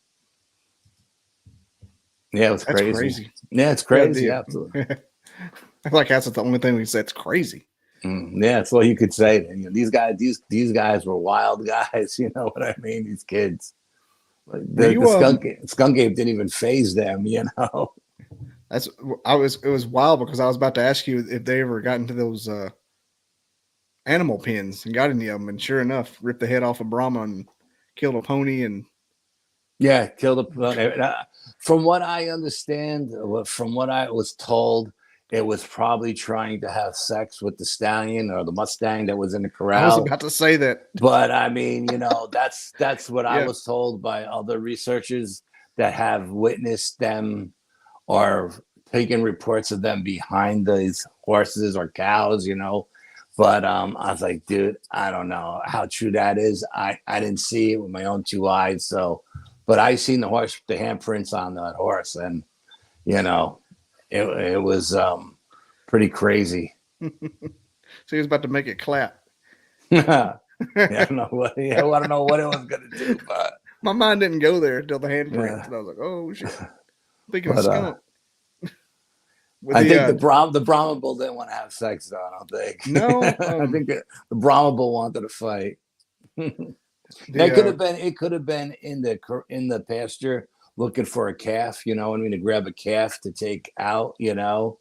Yeah, it was That's crazy. crazy. Yeah, it's Yeah, crazy. Absolutely. I feel like that's the only thing we said. It's crazy. Yeah, that's all you could say. You know, these guys were wild guys. You know what I mean? These kids. Like Were you the skunk ape didn't even phase them. You know. That's it was wild because I was about to ask you if they ever got into those animal pens and got any of them, and sure enough, ripped the head off of Brahma and killed a pony. And Yeah, killed a. From what I understand, from what I was told, it was probably trying to have sex with the stallion or the Mustang that was in the I was corral. about to say that. But I mean, you know, that's what I Yeah. was told by other researchers that have witnessed them or taken reports of them behind these horses or cows, you know. But I was like, dude, I don't know how true that is. I didn't see it with my own 2 eyes, so but I seen the horse, the handprints on that horse, and you know, it was pretty crazy. So he was about to make it clap. Yeah, I don't know what. Yeah, I don't know what it was gonna do, but My mind didn't go there until the handprints, yeah. and I was like, "Oh shit!" Speaking of But skunk, with I the think the Brahma bull didn't want to have sex, though. I don't think. no, I think the Brahma bull wanted to fight. That the could have been in the pasture looking for a calf. You know what I mean? To grab a calf to take out. You know,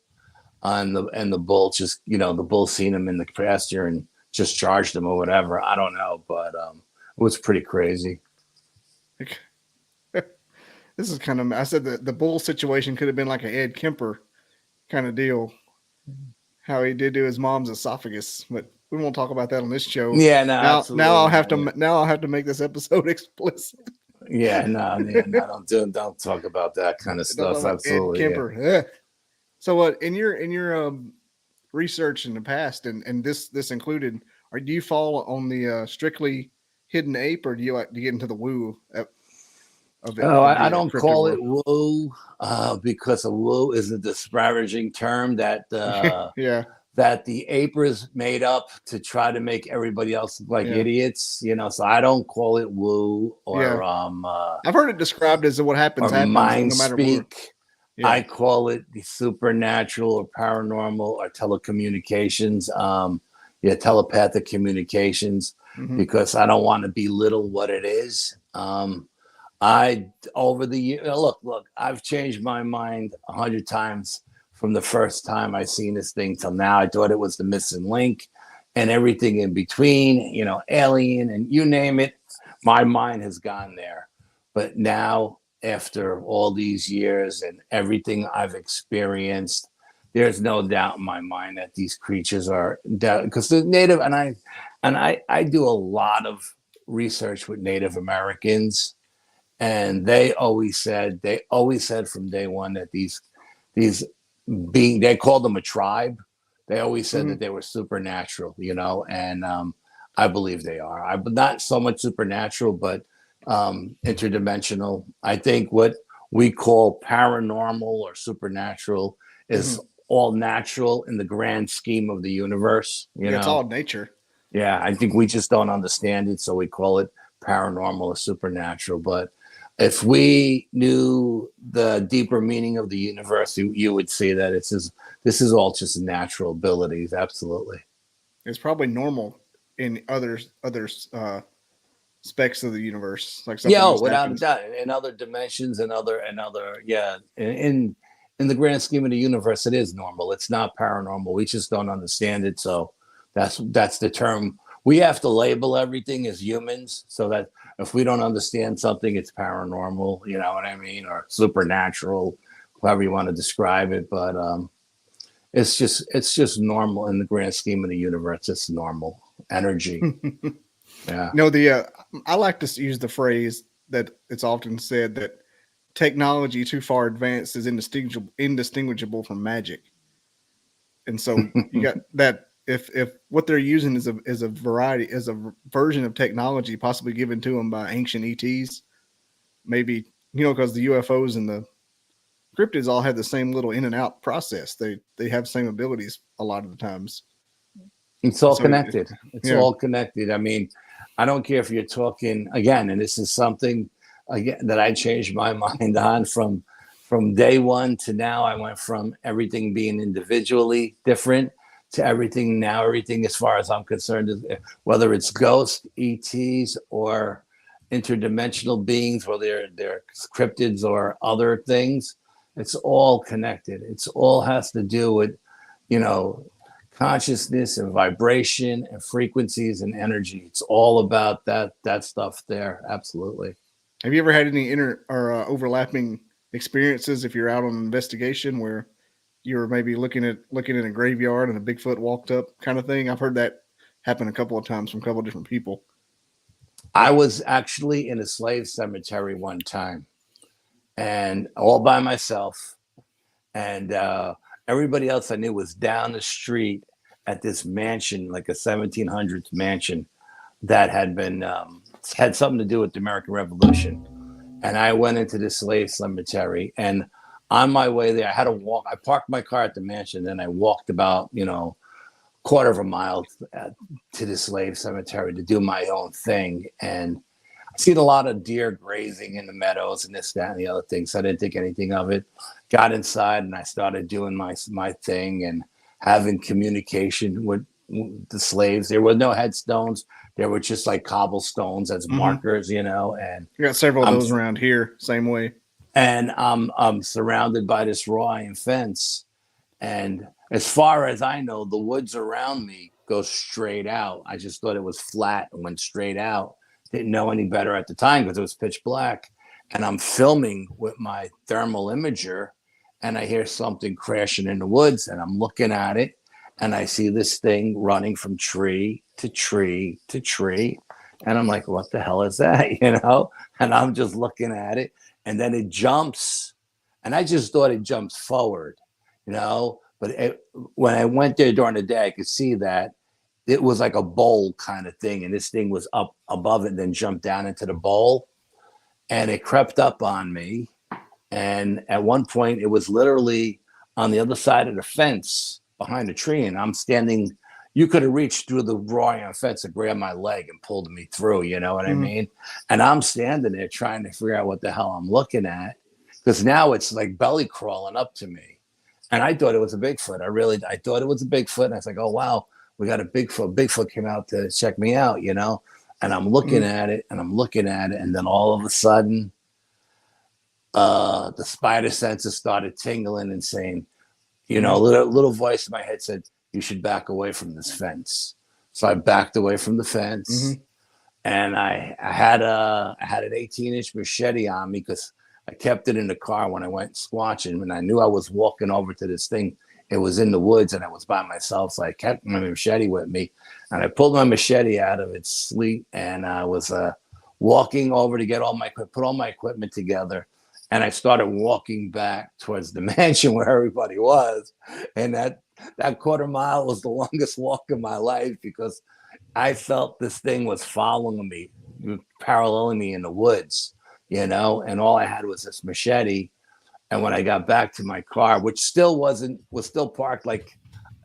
and the bull just the bull seen him in the pasture and just charged him or whatever. I don't know, but it was pretty crazy. this is kind of I said the bull situation could have been like an Ed Kemper kind of deal. How he did to his mom's esophagus, but we won't talk about that on this show. Yeah, no, Now I'll have to yeah. now I'll have to make this episode explicit. Yeah, no, don't talk about that kind of Don't talk stuff. about Ed Absolutely, yeah. Kemper. Ugh. So what in your research in the past and this included, or do you fall on the strictly hidden ape, or do you get into the woo of it? Oh, Of I the don't cryptid call it world? woo because a woo is a disparaging term that Yeah, that the apers made up to try to make everybody else look like yeah, idiots. You know, so I don't call it woo yeah. I've heard it described as what or happens, mind no matter where. speak. Yeah, I call it the supernatural or paranormal or telecommunications. Yeah, telepathic communications hmm because I don't want to belittle what it is. I over the year look, I've changed my mind 100 times from the first time I seen this thing till now. I thought it was the missing link and everything in between, you know, alien and you name it. My mind has gone there. But now, after all these years and everything I've experienced, there's no doubt in my mind that these creatures are because the native and I do a lot of research with Native Americans, and they always said from day one that these being they called them a tribe. They always said hmm that they were supernatural, you know, and I believe they are. I but not so much supernatural, but interdimensional. I think what we call paranormal or supernatural hmm is all natural in the grand scheme of the universe, you Yeah, it's all know. nature. Yeah, I think we just don't understand it, so we call it paranormal or supernatural. But if we knew the deeper meaning of the universe, you would see that this is all just natural abilities. Absolutely. It's probably normal in others specs of the universe, like Yeah, something oh, just without a happens. doubt. In other dimensions and other, yeah. In the grand scheme of the universe, it is normal. It's not paranormal. We just don't understand it. So that's the term we have to label everything as humans so that if we don't understand something, it's paranormal, you know what I mean, or supernatural, however you want to describe it. But it's just normal in the grand scheme of the universe. It's normal energy. Yeah. I like to use the phrase that it's often said that technology too far advanced is indistinguishable from magic. And so you got that if what they're using is a version of technology possibly given to them by ancient ETs, maybe, because the UFOs and the cryptids all have the same little in and out process. They have the same abilities a lot of the times. It's all connected. It's yeah. all connected. I mean, I don't care if you're talking again, and this is something again that I changed my mind on from day one to now. I went from everything being individually different to everything as far as I'm concerned, whether it's ghosts, ETs, or interdimensional beings, whether they're cryptids or other things. It's all connected. It's all has to do with, consciousness and vibration and frequencies and energy. It's all about that stuff there. Absolutely. Have you ever had any overlapping experiences if you're out on an investigation where you were maybe looking in a graveyard and a Bigfoot walked up kind of thing? I've heard that happen a couple of times from a couple of different people. I was actually in a slave cemetery one time and all by myself, and everybody else I knew was down the street at this mansion, like a 1700s mansion that had been had something to do with the American Revolution. And I went into the slave cemetery, and on my way there, I had to walk. I parked my car at the mansion, then I walked about, quarter of a mile to the slave cemetery to do my own thing. And I seen a lot of deer grazing in the meadows and this, that, and the other thing. So I didn't think anything of it. Got inside and I started doing my thing and having communication with the slaves. There were no headstones. There were just like cobblestones as markers, and you got several of those around here, same way. And I'm surrounded by this wrought iron fence. And as far as I know, the woods around me go straight out. I just thought it was flat and went straight out. Didn't know any better at the time because it was pitch black. And I'm filming with my thermal imager, and I hear something crashing in the woods, and I'm looking at it, and I see this thing running from tree to tree to tree. And I'm like, what the hell is that? And I'm just looking at it, and then it jumps, and I just thought it jumps forward, but when I went there during the day, I could see that it was like a bowl kind of thing, and this thing was up above it and then jumped down into the bowl, and it crept up on me. And at one point it was literally on the other side of the fence behind a tree, and I'm standing. You could have reached through the raw iron fence and grabbed my leg and pulled me through, you know what I mean? And I'm standing there trying to figure out what the hell I'm looking at, because now it's like belly crawling up to me. And I thought it was a Bigfoot. I thought it was a Bigfoot. And I was like, oh, wow, we got a Bigfoot. Bigfoot came out to check me out, and I'm looking at it and I'm looking at it. And then all of a sudden, the spider senses started tingling and saying, a little voice in my head said, you should back away from this fence. So I backed away from the fence, and I had an 18-inch machete on me because I kept it in the car when I went squatching, and I knew I was walking over to this thing. It was in the woods and I was by myself. So I kept my machete with me, and I pulled my machete out of its sleeve, and I was walking over to get put all my equipment together. And I started walking back towards the mansion where everybody was. And that quarter mile was the longest walk of my life, because I felt this thing was following me, paralleling me in the woods, and all I had was this machete. And when I got back to my car, which was still parked, like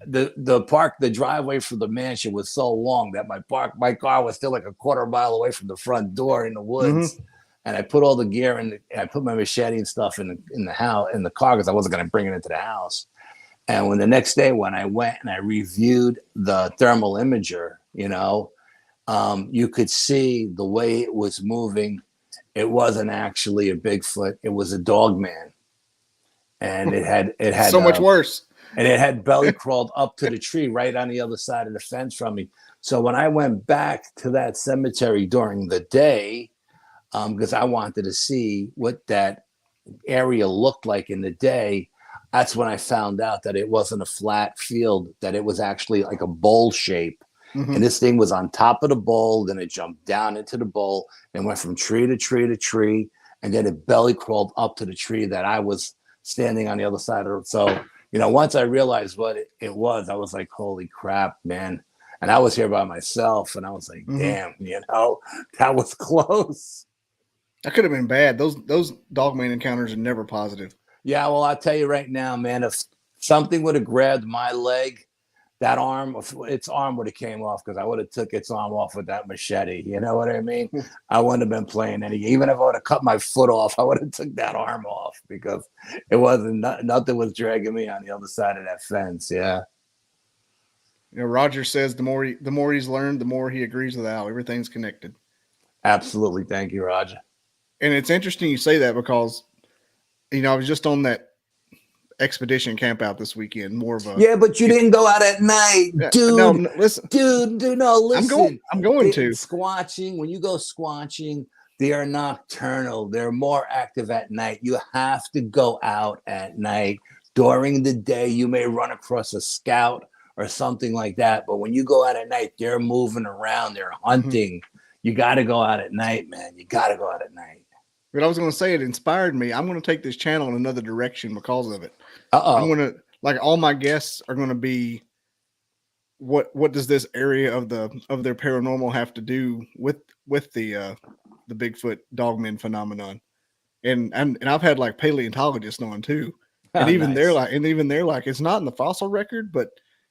the driveway for the mansion was so long that my car was still like a quarter mile away from the front door in the woods. And I put all the gear in. I put my machete and stuff in the house, in the car, because I wasn't going to bring it into the house. And when the next day, when I went and I reviewed the thermal imager, you could see the way it was moving. It wasn't actually a Bigfoot. It was a dog man, and it had so much worse. And it had belly crawled up to the tree right on the other side of the fence from me. So when I went back to that cemetery during the day, because I wanted to see what that area looked like in the day, that's when I found out that it wasn't a flat field, that it was actually like a bowl shape. And this thing was on top of the bowl, then it jumped down into the bowl and went from tree to tree to tree, and then it belly crawled up to the tree that I was standing on the other side of it. So, once I realized what it was, I was like, holy crap, man. And I was here by myself, and I was like, damn, that was close. That could have been bad. Those dogman encounters are never positive. Yeah, well, I'll tell you right now, man, if something would have grabbed my leg, that arm, its arm would have came off, because I would have took its arm off with that machete. You know what I mean? I wouldn't have been playing any. Even if I would have cut my foot off, I would have took that arm off, because it wasn't, nothing was dragging me on the other side of that fence. Yeah. Roger says the more he's learned, the more he agrees with Al. Everything's connected. Absolutely. Thank you, Roger. And it's interesting you say that, because, I was just on that expedition camp out this weekend. More of a but you didn't go out at night, dude. No, listen, listen. I'm going to squatching. When you go squatching, they are nocturnal. They're more active at night. You have to go out at night. During the day, you may run across a scout or something like that, but when you go out at night, they're moving around. They're hunting. You got to go out at night, man. You got to go out at night. But I was going to say, it inspired me. I'm going to take this channel in another direction because of it. I'm going to, all my guests are going to be, what does this area of their paranormal have to do with the Bigfoot dogmen phenomenon? And I've had like paleontologists on too. And even nice. they're like, it's not in the fossil record, but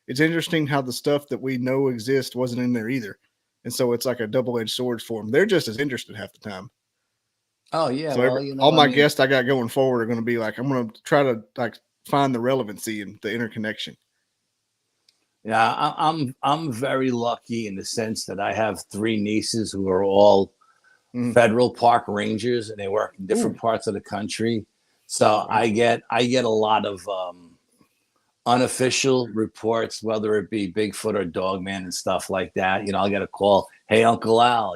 it's interesting how the stuff that we know exists wasn't in there either. And so it's like a double-edged sword for them. They're just as interested half the time. Oh yeah. So all my guests I got going forward are going to be like, I'm going to try to find the relevancy and the interconnection. Yeah, I'm very lucky in the sense that I have 3 nieces who are all federal park rangers, and they work in different parts of the country. So I get a lot of unofficial reports, whether it be Bigfoot or Dogman and stuff like that. I'll get a call, hey, Uncle Al,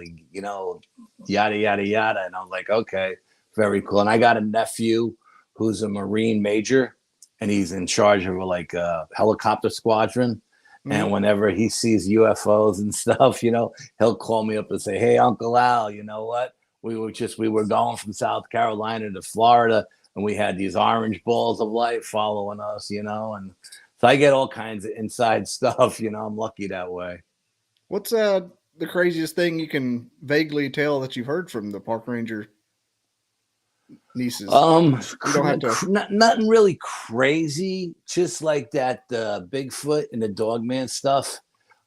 yada, yada, yada. And I'm like, okay, very cool. And I got a nephew who's a Marine major, and he's in charge of a helicopter squadron. And whenever he sees UFOs and stuff, he'll call me up and say, hey, Uncle Al, you know what? We were going from South Carolina to Florida, and we had these orange balls of light following us, and so I get all kinds of inside stuff, I'm lucky that way. What's the craziest thing you can vaguely tell that you've heard from the park ranger nieces? Nothing really crazy, just like that the Bigfoot and the Dogman stuff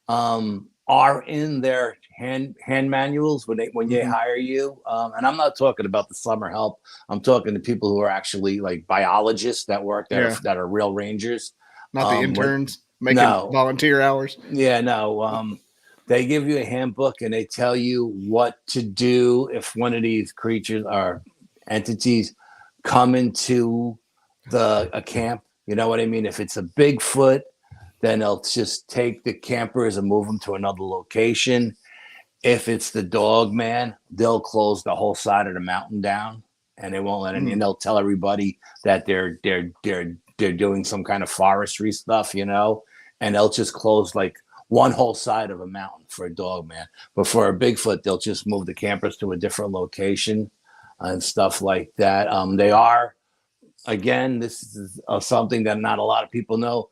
are in their hand manuals when they hire you. And I'm not talking about the summer help. I'm talking to people who are actually like biologists that work that are real rangers. Not the interns making volunteer hours. Yeah, no. They give you a handbook, and they tell you what to do if one of these creatures or entities come into a camp. You know what I mean? If it's a Bigfoot, then they'll just take the campers and move them to another location. If it's the Dogman, they'll close the whole side of the mountain down, and they won't let any. And they'll tell everybody that they're doing some kind of forestry stuff, and they'll just close like one whole side of a mountain for a Dogman. But for a Bigfoot, they'll just move the campers to a different location and stuff like that. They are, again, this is something that not a lot of people know.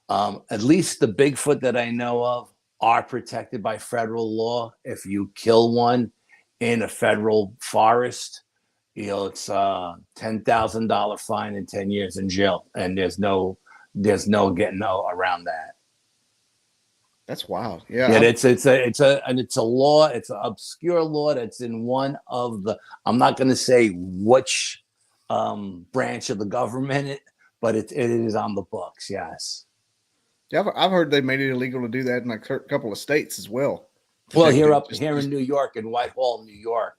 At least the Bigfoot that I know of are protected by federal law. If you kill one in a federal forest, it's a $10,000 fine and 10 years in jail, and there's no getting around that. That's wild. Yeah, it's a law. It's an obscure law that's in one of the. I'm not going to say which branch of the government, but it is on the books. Yes. Yeah, I've heard they made it illegal to do that in like a couple of states as well. Well, here in New York, in Whitehall, New York,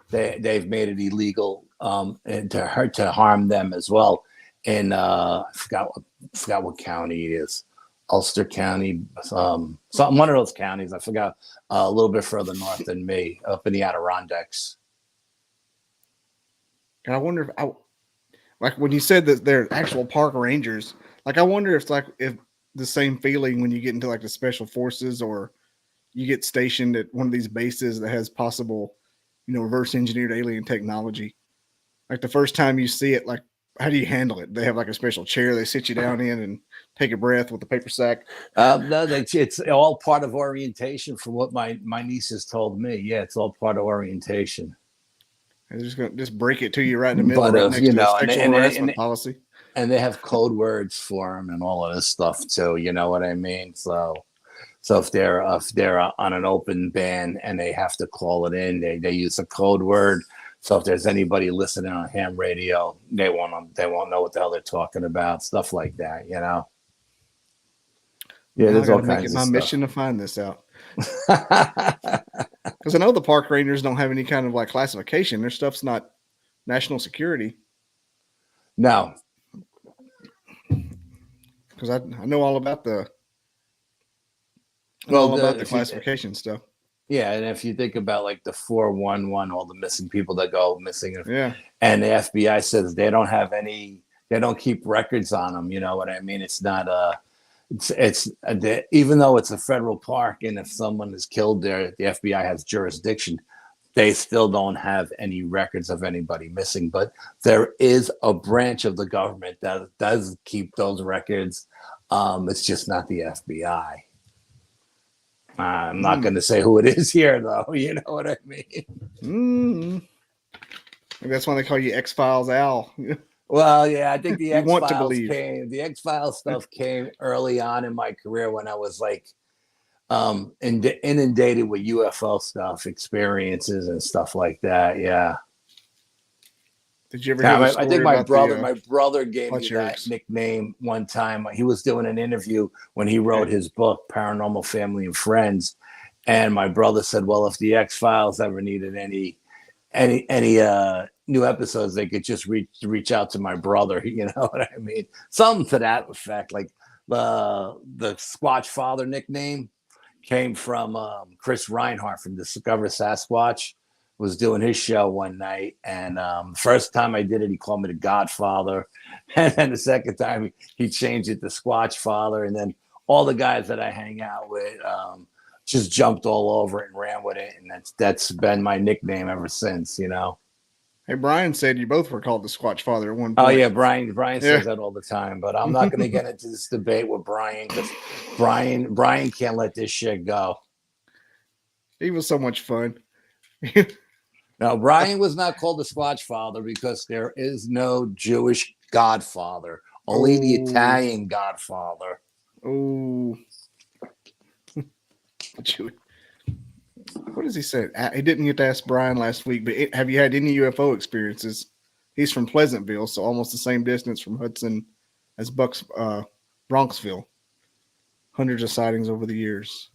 they've made it illegal and to harm them as well. In I forgot what county it is. Ulster County, one of those counties. I forgot, a little bit further north than me, up in the Adirondacks. And I wonder like when you said that they're actual park rangers, like I wonder if the same feeling when you get into like the special forces or you get stationed at one of these bases that has possible, reverse engineered alien technology. Like the first time you see it, like how do you handle it? They have like a special chair they sit you down in and take a breath with the paper sack. No, it's all part of orientation, from what my nieces told me. Yeah, it's all part of orientation. They're just gonna just break it to you right in the middle, But right next to the and, sexual harassment policy. and they have code words for them and all of this stuff too. You know what I mean? So if they're on an open band and they have to call it in, they use a code word. So if there's anybody listening on ham radio, they won't know what the hell they're talking about. Stuff like that, Yeah, Now there's I got all to make kinds it of my stuff. mission to find this out. Because I know the park rangers don't have any kind of like classification. Their stuff's not national security. No. Because I know all about the classification stuff. Yeah, and if you think about like the 411, all the missing people that go missing, Yeah, and the FBI says they don't have any, they don't keep records on them. You know what I mean? It's not even though it's a federal park, and if someone is killed there, the FBI has jurisdiction. They still don't have any records of anybody missing, but there is a branch of the government that does keep those records. It's just not the FBI. I'm not going to say who it is here, though. You know what I mean? Maybe that's why they call you X-Files Al. Well, yeah, I think the X-Files stuff came early on in my career when I was like inundated with UFO stuff, experiences and stuff like that. Yeah. Did you ever hear the story I think my brother gave me lyrics? that nickname one time. He was doing an interview when he wrote his book, Paranormal Family and Friends. And my brother said, well, if the X-Files ever needed any new episodes, they could just reach out to my brother. You know what I mean? Something to that effect. Like the Squatchfather nickname came from Chris Reinhardt from Discover Sasquatch. Was doing his show one night, and first time I did it, he called me the Godfather, and then the second time he changed it to Squatchfather, and then all the guys that I hang out with just jumped all over it and ran with it, and that's been my nickname ever since. Hey, Brian said you both were called the Squatchfather at one point. Oh yeah, Brian says that all the time, but I'm not going to get into this debate with Brian, because Brian can't let this shit go. He was so much fun. Now, Brian was not called the Squatchfather because there is no Jewish Godfather, only the Italian Godfather. Oh, what does he say? He didn't get to ask Brian last week, but have you had any UFO experiences? He's from Pleasantville, so almost the same distance from Hudson as Bronxville. Hundreds of sightings over the years.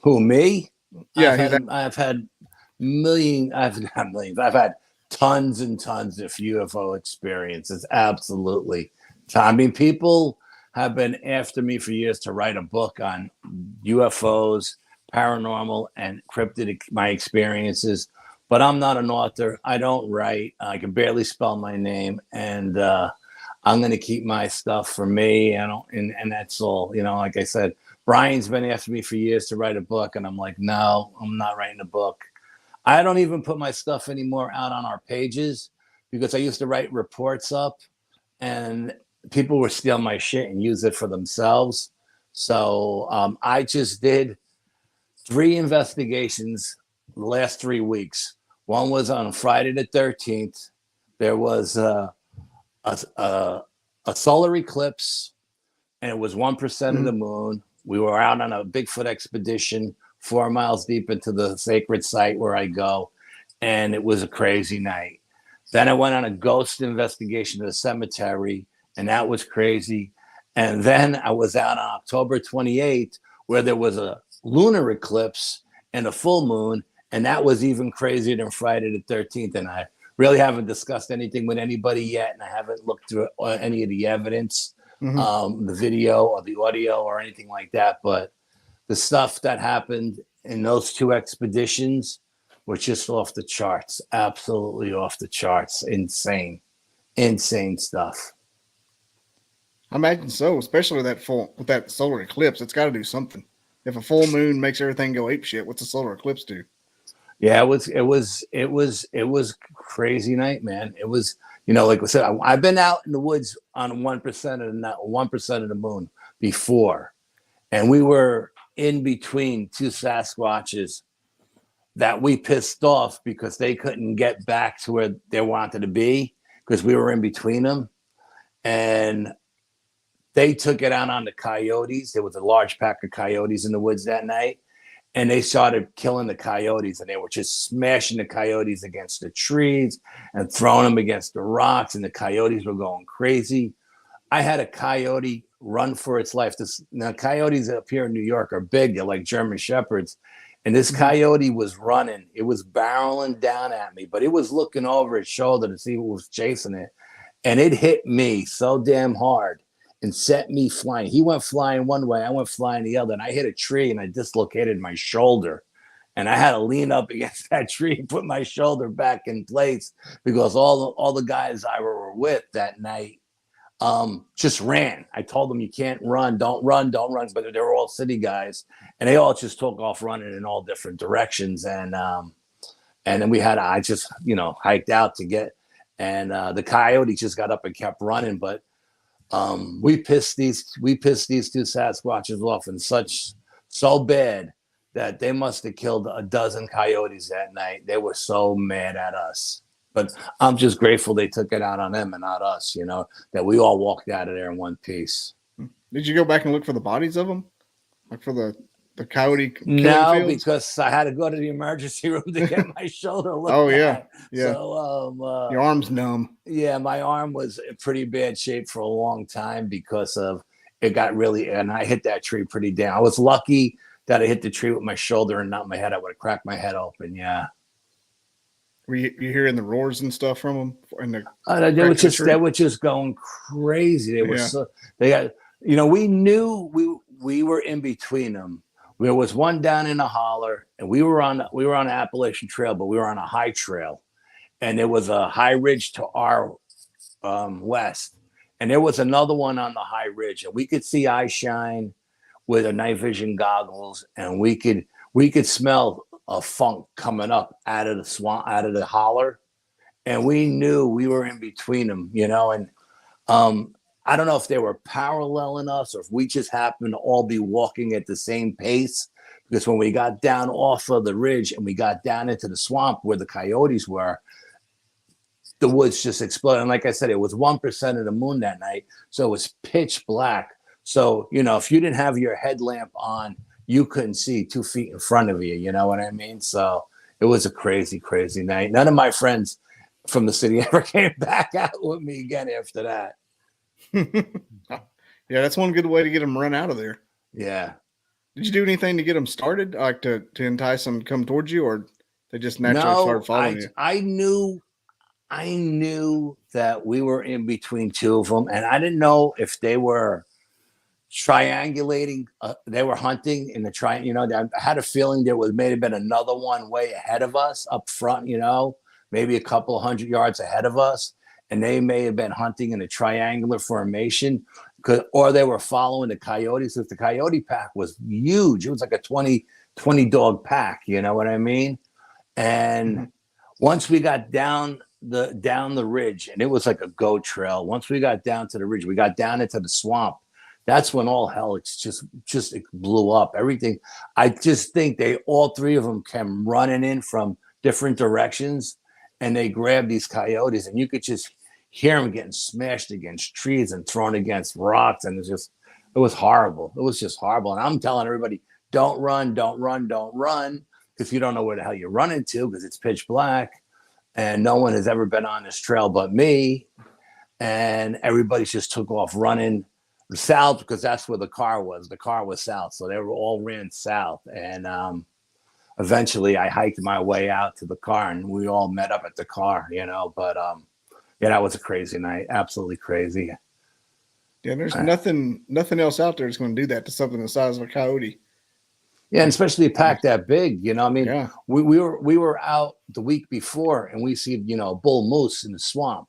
Who, me? Yeah, I've had millions. I've had tons and tons of UFO experiences. Absolutely. I mean, people have been after me for years to write a book on UFOs, paranormal, and cryptid, my experiences. But I'm not an author. I don't write. I can barely spell my name, and I'm going to keep my stuff for me. And that's all. Like I said, Brian's been after me for years to write a book, and I'm like, no, I'm not writing a book. I don't even put my stuff anymore out on our pages, because I used to write reports up, and people would steal my shit and use it for themselves. So I just did 3 investigations the last 3 weeks. One was on Friday the 13th. There was a solar eclipse, and it was 1% of the moon. We were out on a Bigfoot expedition 4 miles deep into the sacred site where I go, and it was a crazy night. Then I went on a ghost investigation to the cemetery, and that was crazy. And then I was out on October 28th, where there was a lunar eclipse and a full moon, and that was even crazier than Friday the 13th. And I really haven't discussed anything with anybody yet, and I haven't looked through any of the evidence. the video or the audio or anything like that. But the stuff that happened in those 2 expeditions were just off the charts, absolutely off the charts. Insane stuff. I imagine so, especially with that solar eclipse. It's got to do something. If a full moon makes everything go ape shit, what's a solar eclipse do? Yeah, it was crazy night, man. It was, like I said, I've been out in the woods on 1% of the moon before, and we were in between 2 Sasquatches that we pissed off because they couldn't get back to where they wanted to be because we were in between them, and they took it out on the coyotes. There was a large pack of coyotes in the woods that night. And they started killing the coyotes, and they were just smashing the coyotes against the trees and throwing them against the rocks, and the coyotes were going crazy. I had a coyote run for its life. Now, coyotes up here in New York are big. They're like German shepherds. And this coyote was running. It was barreling down at me, but it was looking over its shoulder to see who was chasing it. And it hit me so damn hard and set me flying. He went flying one way, I went flying the other, and I hit a tree and I dislocated my shoulder. And I had to lean up against that tree and put my shoulder back in place because all the guys I were with that night just ran. I told them, you can't run, don't run, but they were all city guys, and they all just took off running in all different directions. And then I just hiked out to get, and the coyote just got up and kept running, but we pissed these 2 Sasquatches off in so bad that they must have killed a dozen coyotes that night. They were so mad at us, but I'm just grateful they took it out on them and not us, that we all walked out of there in one piece. Did you go back and look for the bodies of them? Like for the coyote? No, fields? Because I had to go to the emergency room to get my shoulder looked at. Yeah. So your arm's numb. Yeah, my arm was in pretty bad shape for a long time because of it got really, and I hit that tree pretty down. I was lucky that I hit the tree with my shoulder and not my head. I would have cracked my head open. Yeah. Were you hearing the roars and stuff from them? They were just going crazy. They were we knew we were in between them. There was one down in the holler, and we were on the Appalachian Trail, but we were on a high trail, and there was a high ridge to our west, and there was another one on the high ridge, and we could see eye shine with our night vision goggles, and we could smell a funk coming up out of the swamp, out of the holler, and we knew we were in between them, and I don't know if they were paralleling us or if we just happened to all be walking at the same pace, because when we got down off of the ridge and we got down into the swamp where the coyotes were, the woods just exploded. And like I said, it was 1% of the moon that night, so it was pitch black. So, if you didn't have your headlamp on, you couldn't see 2 feet in front of you, you know what I mean? So it was a crazy, crazy night. None of my friends from the city ever came back out with me again after that. Yeah, that's one good way to get them run out of there. Yeah. Did you do anything to get them started, like to entice them to come towards you, or they just naturally started following you? I knew that we were in between 2 of them, and I didn't know if they were triangulating. They were hunting in the I had a feeling there may have been another one way ahead of us up front, maybe a couple 100 yards ahead of us. And they may have been hunting in a triangular formation, or they were following the coyotes. If the coyote pack was huge, it was like a 20 dog pack, you know what I mean? And once we got down the ridge, and it was like a goat trail. Once we got down to the ridge, we got down into the swamp. That's when all hell it blew up. Everything. I just think all 3 of them came running in from different directions, and they grabbed these coyotes, and you could just hear them getting smashed against trees and thrown against rocks. And it was horrible. It was just horrible. And I'm telling everybody, don't run, because you don't know where the hell you're running to, because it's pitch black. And no one has ever been on this trail but me. And everybody just took off running south, because that's where the car was. The car was south. So they all ran south. And eventually I hiked my way out to the car, and we all met up at the car, but yeah, that was a crazy night. Absolutely crazy. Yeah, there's nothing else out there that's going to do that to something the size of a coyote. Yeah, and especially a pack that big, you know. I mean, Yeah. we were out the week before and we see, you know, a bull moose in the swamp.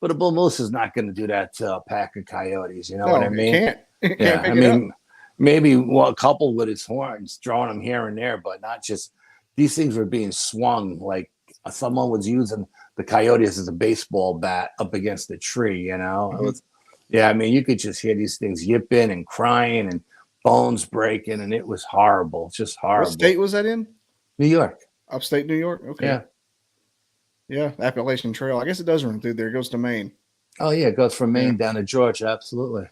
But a bull moose is not going to do that to a pack of coyotes, you know what I No, it mean? can't. It can't Yeah, I pick it up. mean, maybe a couple with his horns, throwing them here and there, but not just these things were being swung like someone was using the coyotes as a baseball bat up against the tree, you know? It was, yeah, I mean, you could just hear these things yipping and crying and bones breaking, and it was horrible, just What horrible. state was that in? New York. Upstate New York? Okay. Yeah. Yeah, Appalachian Trail. I guess it does run through there. It goes to Maine. Oh, yeah, it goes from Maine Yeah. down to Georgia, absolutely.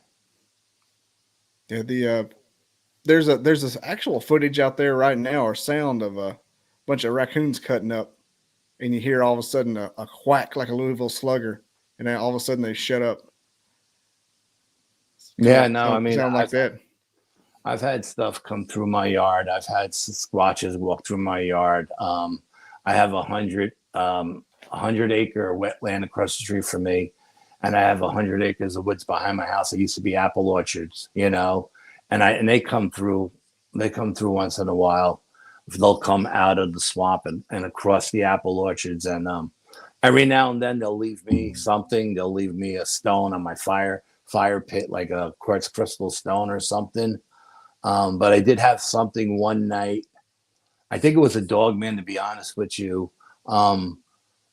Yeah, there's this actual footage out there right now, or sound of a bunch of raccoons cutting up, and you hear all of a sudden a quack like a Louisville Slugger, and then all of a sudden they shut up. Yeah, no, I mean, sound like that. I've had stuff come through my yard. I've had squatches walk through my yard. I have 100-acre wetland across the street from me, and I have 100 acres of woods behind my house. It used to be apple orchards, you know, and they come through. They come through once in a while. They'll come out of the swamp and across the apple orchards, and every now and then they'll leave me something. They'll leave me a stone on my fire pit, like a quartz crystal stone or something. But I did have something one night. I think it was a dog man, to be honest with you,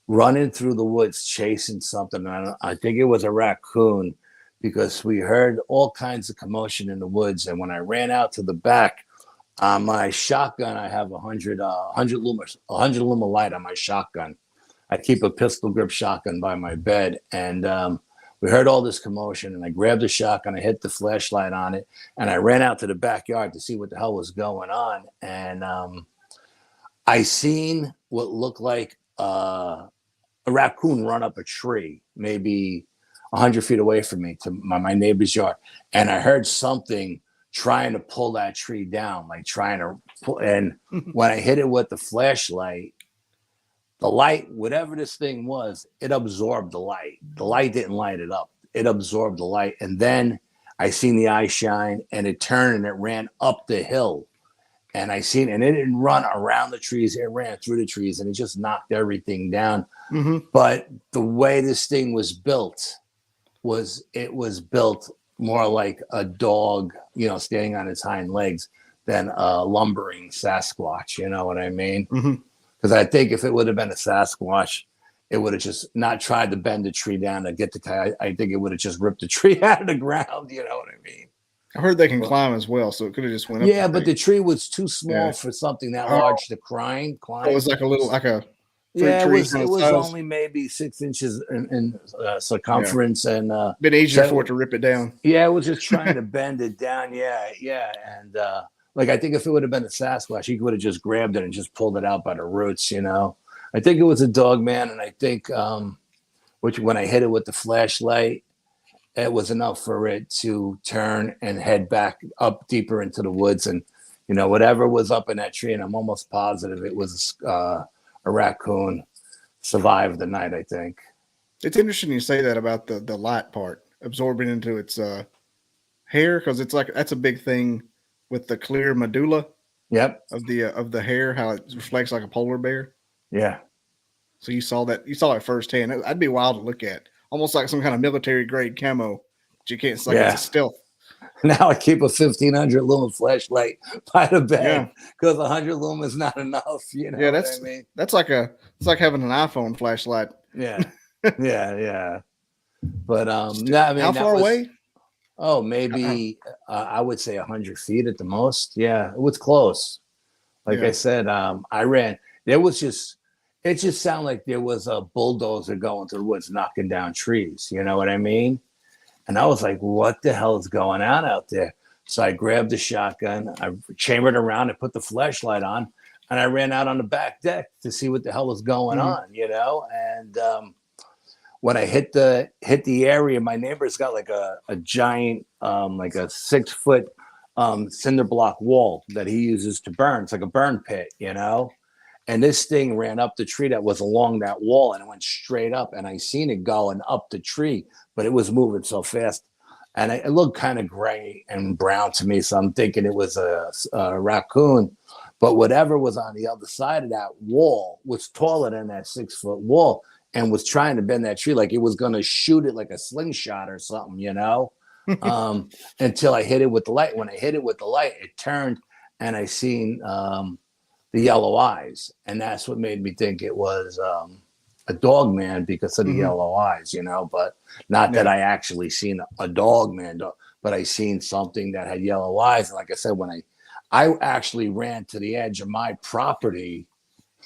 running through the woods chasing something. I think it was a raccoon, because we heard all kinds of commotion in the woods. And when I ran out to the back, my shotgun, I have 100 luma light on my shotgun. I keep a pistol grip shotgun by my bed, and we heard all this commotion, and I grabbed the shotgun, I hit the flashlight on it, and I ran out to the backyard to see what the hell was going on. And I seen what looked like a raccoon run up a tree, maybe 100 feet away from me, to my neighbor's yard. And I heard something trying to pull that tree down, like trying to pull. And when I hit it with the flashlight, the light, whatever this thing was, it absorbed the light. The light didn't light it up. It absorbed the light. And then I seen the eye shine, and it turned and it ran up the hill. And I seen, and it didn't run around the trees. It ran through the trees, and it just knocked everything down. But the way this thing was built was, it was built more like a dog, you know, standing on its hind legs, than a lumbering Sasquatch. You know what I mean? Because I think if it would have been a Sasquatch, it would have just not tried to bend the tree down to get the guy. I think it would have just ripped the tree out of the ground. You know what I mean? I heard they can climb as well, so it could have just went up. Yeah, but the tree was too small for something that large to climb. It was like a little, like a yeah, tree it was only maybe 6 inches in circumference, and been easier for it to rip it down. Yeah, it was just trying to bend it down. Yeah, and like, I think if it would have been a Sasquatch, he would have just grabbed it and just pulled it out by the roots. You know, I think it was a dog man, and I think which, when I hit it with the flashlight, it was enough for it to turn and head back up deeper into the woods. And, you know, whatever was up in that tree, and I'm almost positive it was a raccoon, survived the night, I think. It's interesting you say that about the light part absorbing into its hair, because it's like, that's a big thing with the clear medulla. Yep. Of the hair, how it reflects like a polar bear. Yeah. So you saw it firsthand. That'd be wild to look at, almost like some kind of military grade camo. But you can't. It's like, it's a stealth. Now I keep a 1500 lumen flashlight by the bed, because 100 lumen is not enough. You know, that's, what I mean? That's like it's like having an iPhone flashlight. Yeah, yeah. But no, I mean, how far away? Oh, maybe I would say 100 feet at the most. Yeah, it was close. Like I said, I ran. It just sounded like there was a bulldozer going through the woods, knocking down trees. You know what I mean? And I was like, what the hell is going on out there? So I grabbed the shotgun, I chambered around, I put the flashlight on, and I ran out on the back deck to see what the hell was going on, you know? And when I hit the area, my neighbor's got like a giant, like a 6-foot cinder block wall that he uses to burn. It's like a burn pit, you know? And this thing ran up the tree that was along that wall, and it went straight up, and I seen it going up the tree, but it was moving so fast. and it looked kind of gray and brown to me. So I'm thinking it was a raccoon. But whatever was on the other side of that wall was taller than that 6-foot wall and was trying to bend that tree like it was going to shoot it like a slingshot or something, you know, until I hit it with the light. When I hit it with the light, it turned and I seen the yellow eyes. And that's what made me think it was a dog man because of the yellow eyes, you know, but not that I actually seen a dog man, but I seen something that had yellow eyes. And like I said, when I actually ran to the edge of my property,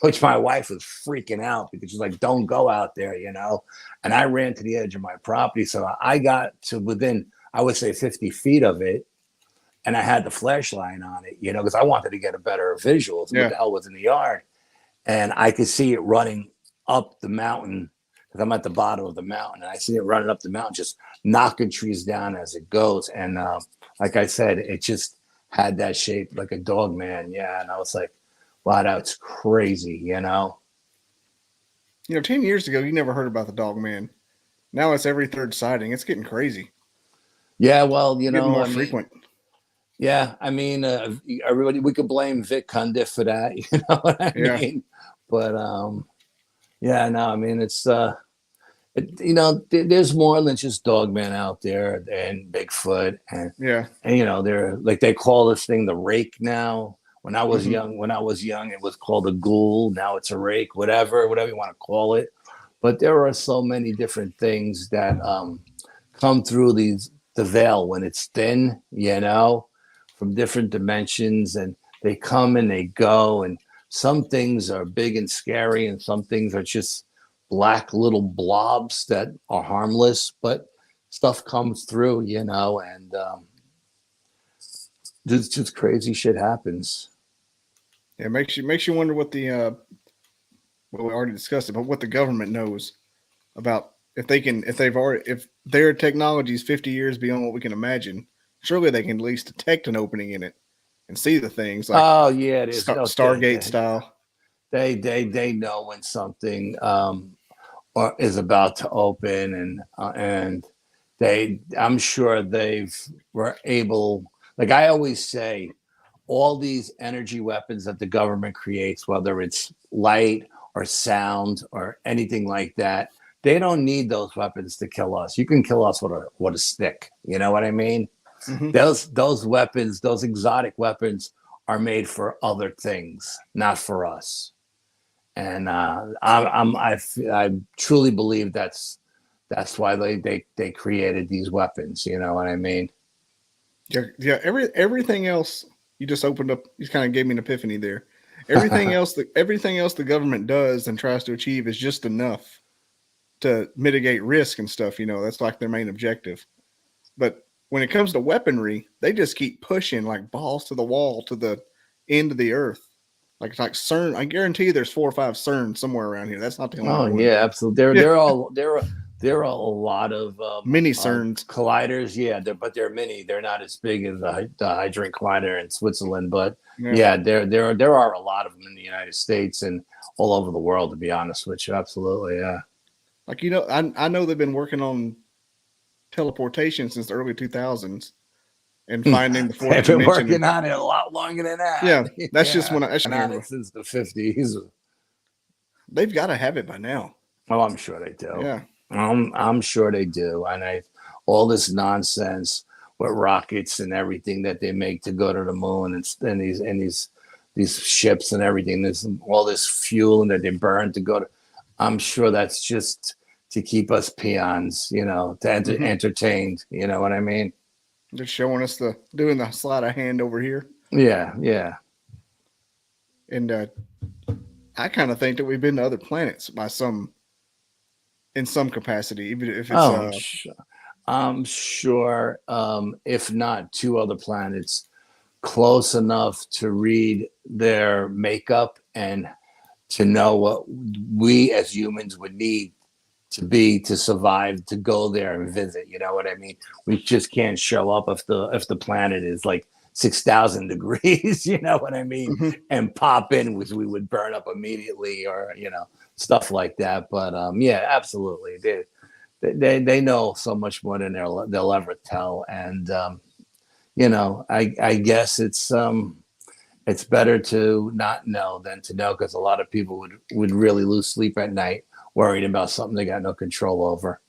which my wife was freaking out because she's like, don't go out there, you know? And I ran to the edge of my property. So I got to within, I would say 50 feet of it. And I had the flashlight on it, you know, because I wanted to get a better visual of what the hell was in the yard. And I could see it running up the mountain because I'm at the bottom of the mountain. And I see it running up the mountain, just knocking trees down as it goes. And like I said, it just had that shape like a dog man. Yeah. And I was like, wow, that's crazy, you know? You know, 10 years ago, you never heard about the dog man. Now it's every third sighting. It's getting crazy. Yeah, well, you know, more frequent. Yeah, I mean, everybody, we could blame Vic Cundiff for that, you know what I mean? But yeah, no, I mean, it's you know, there's more than just Dogman out there and Bigfoot, and you know, they're like they call this thing the rake now. When I was young, it was called a ghoul. Now it's a rake, whatever you want to call it. But there are so many different things that come through the veil when it's thin, you know, from different dimensions, and they come and they go. And some things are big and scary, and some things are just black little blobs that are harmless, but stuff comes through, you know, and just crazy shit happens. Yeah, it makes you wonder what the well, we already discussed it, but what the government knows about if their technology is 50 years beyond what we can imagine. Surely they can at least detect an opening in it and see the things like it is Stargate style. They know when something or is about to open, and I'm sure were able, like I always say, all these energy weapons that the government creates, whether it's light or sound or anything like that, they don't need those weapons to kill us. You can kill us with a stick. You know what I mean? Those weapons, those exotic weapons, are made for other things, not for us. And I truly believe that's why they created these weapons. You know what I mean? Yeah. Everything else you just opened up. You kind of gave me an epiphany there. Everything else the government does and tries to achieve is just enough to mitigate risk and stuff. You know, that's like their main objective. But when it comes to weaponry, they just keep pushing like balls to the wall to the end of the earth. Like CERN. I guarantee there's 4 or 5 CERN somewhere around here. That's not the only one. Yeah, absolutely. There are a lot of mini CERNs colliders. Yeah, but they're mini. They're not as big as the Hadron Collider in Switzerland, but there are a lot of them in the United States and all over the world. To be honest with you, absolutely, yeah. Like, you know, I know they've been working on teleportation since the early 2000s and finding the fourth dimension. They've been working on it a lot longer than that. Yeah, that's just when I since the 50s. They've got to have it by now. Oh, I'm sure they do. Yeah, I'm sure they do. And all this nonsense with rockets and everything that they make to go to the moon and these ships and everything. There's all this fuel that they burn to go to. I'm sure that's just to keep us peons, you know, to entertained. You know what I mean? Just showing us doing the sleight of hand over here. Yeah, yeah. And I kind of think that we've been to other planets in some capacity, even if it's. I'm sure, if not 2 other planets, close enough to read their makeup and to know what we as humans would need to survive, to go there and visit. You know what I mean? We just can't show up if the planet is like 6,000 degrees, you know what I mean? And pop in, which we would burn up immediately, or, you know, stuff like that. But yeah, absolutely. they know so much more than they'll ever tell. And you know, I guess it's better to not know than to know, because a lot of people would really lose sleep at night worried about something they got no control over.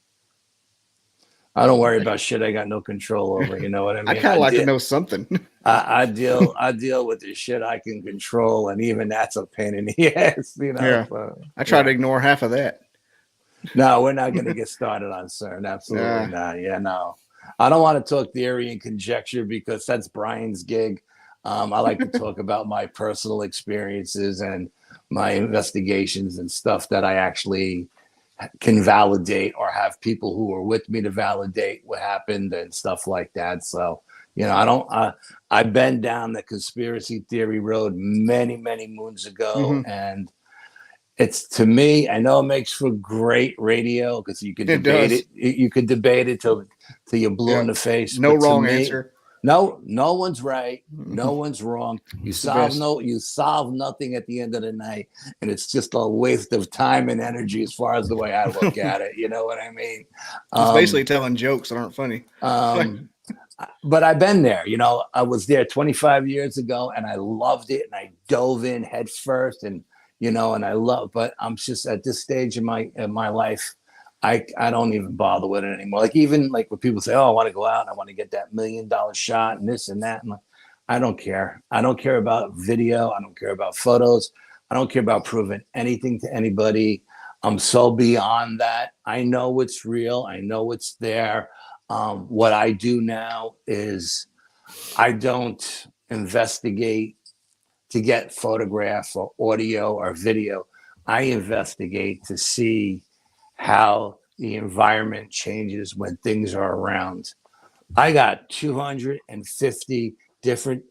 I don't worry about shit I got no control over. You know what I mean? I kind of like to know something. I deal with the shit I can control, and even that's a pain in the ass. You know. Yeah, So, I try to ignore half of that. No, we're not going to get started on CERN. Absolutely not. Yeah, no. I don't want to talk theory and conjecture because that's Brian's gig. I like to talk about my personal experiences and my investigations and stuff that I actually can validate, or have people who are with me to validate what happened and stuff like that. So, you know, I've been down the conspiracy theory road many, many moons ago. And it's, to me, I know it makes for great radio because you could debate it. You could debate it till you're blue in the face. No but wrong me, answer. No one's right. No one's wrong. You solve nothing at the end of the night, and it's just a waste of time and energy as far as the way I look at it. You know what I mean? It's basically telling jokes that aren't funny. But I've been there. You know, I was there 25 years ago, and I loved it, and I dove in head first, and you know, and but I'm just at this stage in my life, I don't even bother with it anymore. Like, even like when people say, "Oh, I want to go out and I want to get that $1 million shot and this and that," and like, I don't care. I don't care about video. I don't care about photos. I don't care about proving anything to anybody. I'm so beyond that. I know it's real. I know it's there. What I do now is I don't investigate to get photographs or audio or video. I investigate to see how the environment changes when things are around. I got 250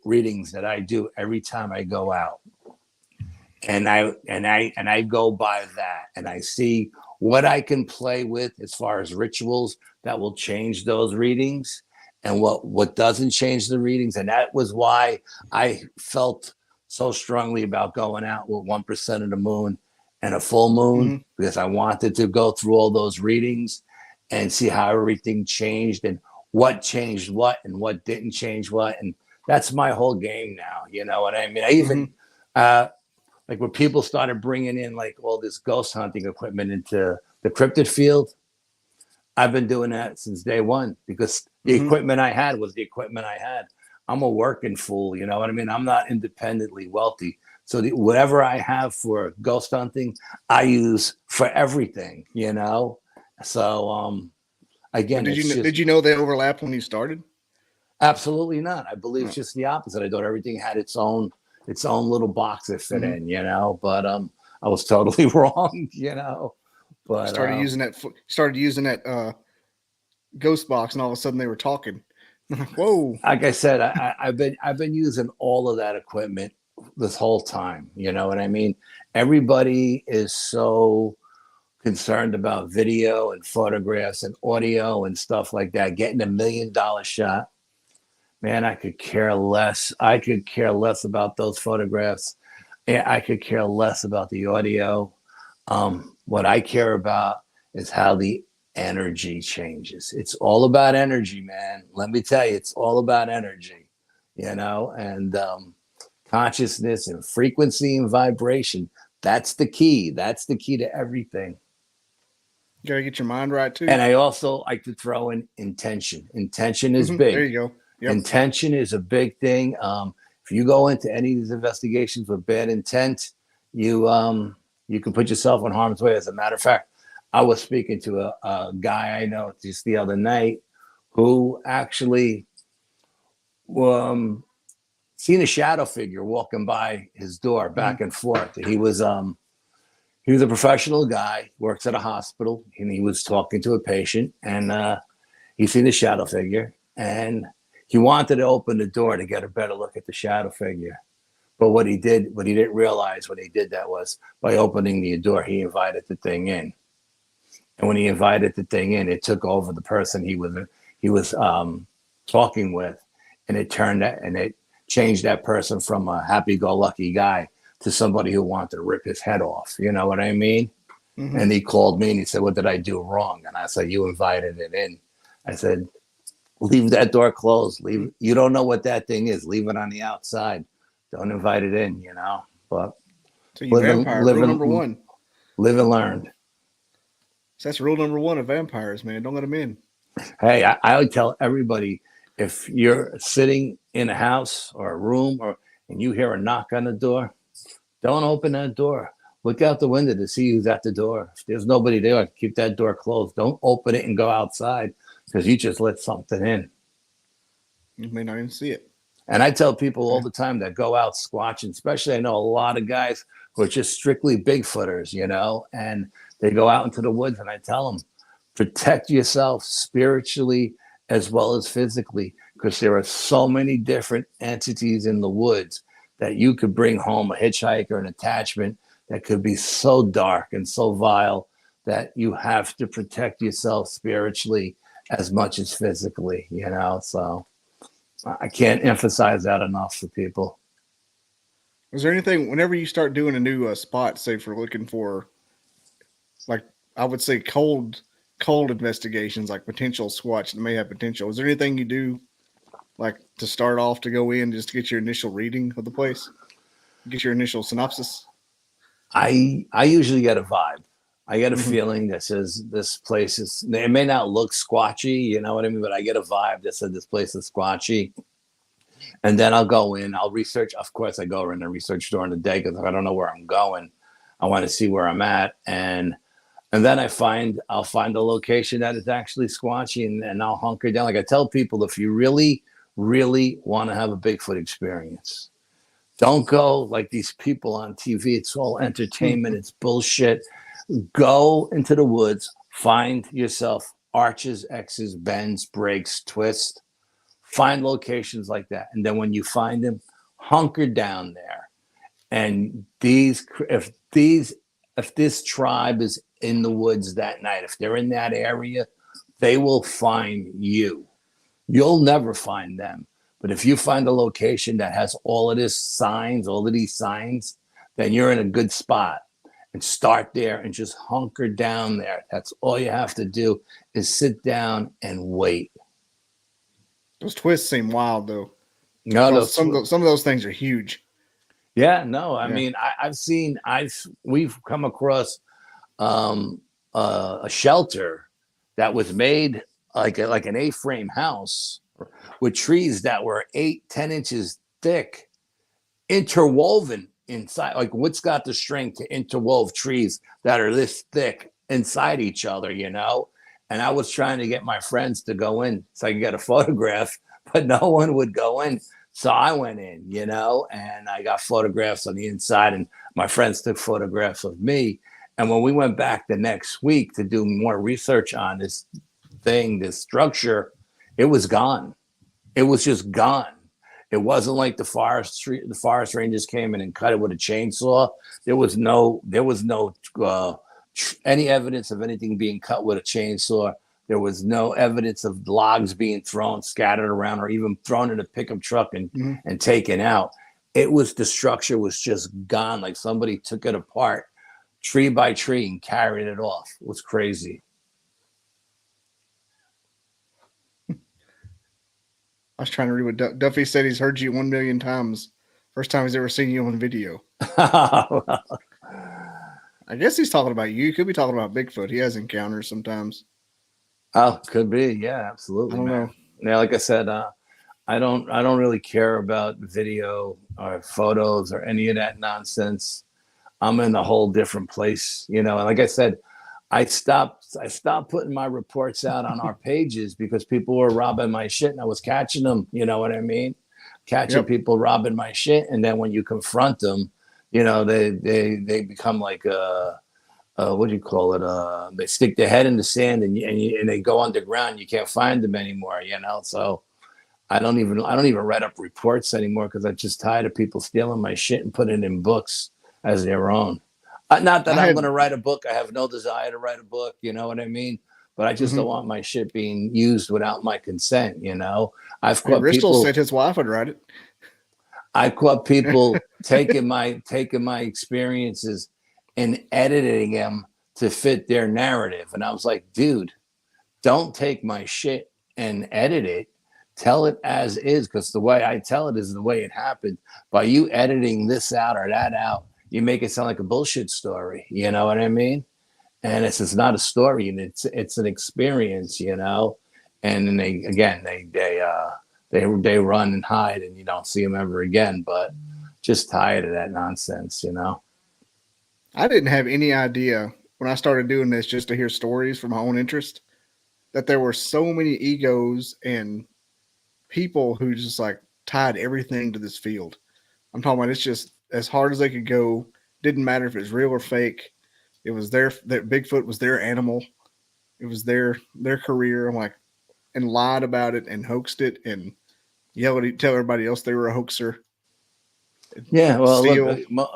readings that I do every time I go out. And I go by that, and I see what I can play with as far as rituals that will change those readings, and what doesn't change the readings. And that was why I felt so strongly about going out with 1% of the moon and a full moon, because I wanted to go through all those readings and see how everything changed, and what changed what, and what didn't change what. And that's my whole game now. You know what I mean? I even, like when people started bringing in like all this ghost hunting equipment into the cryptid field, I've been doing that since day one, because the equipment I had was the equipment I had. I'm a working fool, you know what I mean? I'm not independently wealthy. So whatever I have for ghost hunting, I use for everything, you know? So, again, did you know they overlapped when you started? Absolutely not. I believe it's just the opposite. I thought everything had its own little box that fit in, you know? But I was totally wrong, you know? But started using that ghost box, and all of a sudden they were talking. Whoa! Like I said, I've been using all of that equipment this whole time. You know what I mean? Everybody is so concerned about video and photographs and audio and stuff like that. Getting $1 million shot, man, I could care less. I could care less about those photographs. I could care less about the audio. What I care about is how the energy changes. It's all about energy, man. Let me tell you, it's all about energy, you know, and consciousness and frequency and vibration. That's the key. That's the key to everything. You gotta get your mind right too. And I also like to throw in intention. Intention is big. There you go. Yep. Intention is a big thing. If you go into any of these investigations with bad intent, you can put yourself in harm's way. As a matter of fact, I was speaking to a guy I know just the other night who actually seen a shadow figure walking by his door back and forth. He was a professional guy, works at a hospital, and he was talking to a patient, and he seen a shadow figure, and he wanted to open the door to get a better look at the shadow figure. But what he didn't realize when he did that was, by opening the door, he invited the thing in. And when he invited the thing in, it took over the person he was talking with, and it changed that person from a happy-go-lucky guy to somebody who wanted to rip his head off. You know what I mean? Mm-hmm. And he called me and he said, "What did I do wrong?" And I said, "You invited it in." I said, "Leave that door closed. Leave. You don't know what that thing is. Leave it on the outside. Don't invite it in, you know." But So you vampire. Rule number one. Live and learn. So that's rule number one of vampires, man. Don't let them in. Hey, I would tell everybody, if you're sitting in a house or a room and you hear a knock on the door, don't open that door. Look out the window to see who's at the door. If there's nobody there, keep that door closed. Don't open it and go outside, because you just let something in. You may not even see it. And I tell people all the time that go out squatching, especially I know a lot of guys who are just strictly Bigfooters, you know, and they go out into the woods, and I tell them, protect yourself spiritually as well as physically, because there are so many different entities in the woods that you could bring home, a hitchhiker, an attachment that could be so dark and so vile that you have to protect yourself spiritually as much as physically, you know. So I can't emphasize that enough for people. Is there anything, whenever you start doing a new spot, say for looking for, like, I would say cold investigations, like potential squatch that may have potential, is there anything you do, like, to start off to go in just to get your initial reading of the place, get your initial synopsis? I usually get a vibe. I get a feeling that says this place is, it may not look squatchy, you know what I mean, but I get a vibe that said this place is squatchy. And then I'll go in, I'll research. Of course, I go in and research during the day, because if I don't know where I'm going, I want to see where I'm at. And then I'll find a location that is actually squatchy, and I'll hunker down. Like I tell people, if you really, really want to have a Bigfoot experience, don't go like these people on TV. It's all entertainment. It's bullshit. Go into the woods, find yourself arches, X's, bends, breaks, twists. Find locations like that. And then when you find them, hunker down there. And if this tribe is in the woods that night, if they're in that area, they will find you. You'll never find them. But if you find a location that has all of these signs, then you're in a good spot. And start there and just hunker down there. That's all you have to do, is sit down and wait. Those twists seem wild, though. No, some of those things are huge. Yeah, no, I mean, we've come across a shelter that was made like an A-frame house with trees that were 8-10 inches thick, interwoven inside. Like, what's got the strength to interwove trees that are this thick inside each other, you know? And I was trying to get my friends to go in so I could get a photograph, but no one would go in. So I went in, you know, and I got photographs on the inside, and my friends took photographs of me. And when we went back the next week to do more research on this thing, this structure, it was gone. It was just gone. It wasn't like the forest rangers came in and cut it with a chainsaw. There was no any evidence of anything being cut with a chainsaw. There was no evidence of logs being thrown, scattered around, or even thrown in a pickup truck and taken out. The structure was just gone. Like somebody took it apart tree by tree and carried it off. It was crazy. I was trying to read what Duffy said. He's heard you 1 million times. First time he's ever seen you on video. I guess he's talking about you. He could be talking about Bigfoot. He has encounters sometimes. Oh, could be. Yeah, absolutely. I don't know. Yeah, like I said, I don't really care about video or photos or any of that nonsense. I'm in a whole different place, you know. And like I said, I stopped putting my reports out on our pages because people were robbing my shit, and I was catching them. You know what I mean? Catching people robbing my shit, and then when you confront them, you know, they become like what do you call it? They stick their head in the sand and they go underground. You can't find them anymore, you know. So I don't even write up reports anymore because I'm just tired of people stealing my shit and putting it in books as their own. Not that I'm going to write a book. I have no desire to write a book. You know what I mean? But I just don't want my shit being used without my consent. You know, I've caught people said his wife would write it. I caught people taking my experiences and editing them to fit their narrative. And I was like, dude, don't take my shit and edit it. Tell it as is, because the way I tell it is the way it happened. By you editing this out or that out, you make it sound like a bullshit story. You know what I mean? And it's not a story, and it's an experience, you know. And then they run and hide, and you don't see them ever again. But just tired of that nonsense, you know. I didn't have any idea when I started doing this just to hear stories for my own interest that there were so many egos and people who just like tied everything to this field. I'm talking about it's just as hard as they could go. Didn't matter if it was real or fake. It was that Bigfoot was their animal. It was their career. I'm like, and lied about it and hoaxed it and tell everybody else they were a hoaxer. Yeah, well, Steal. look,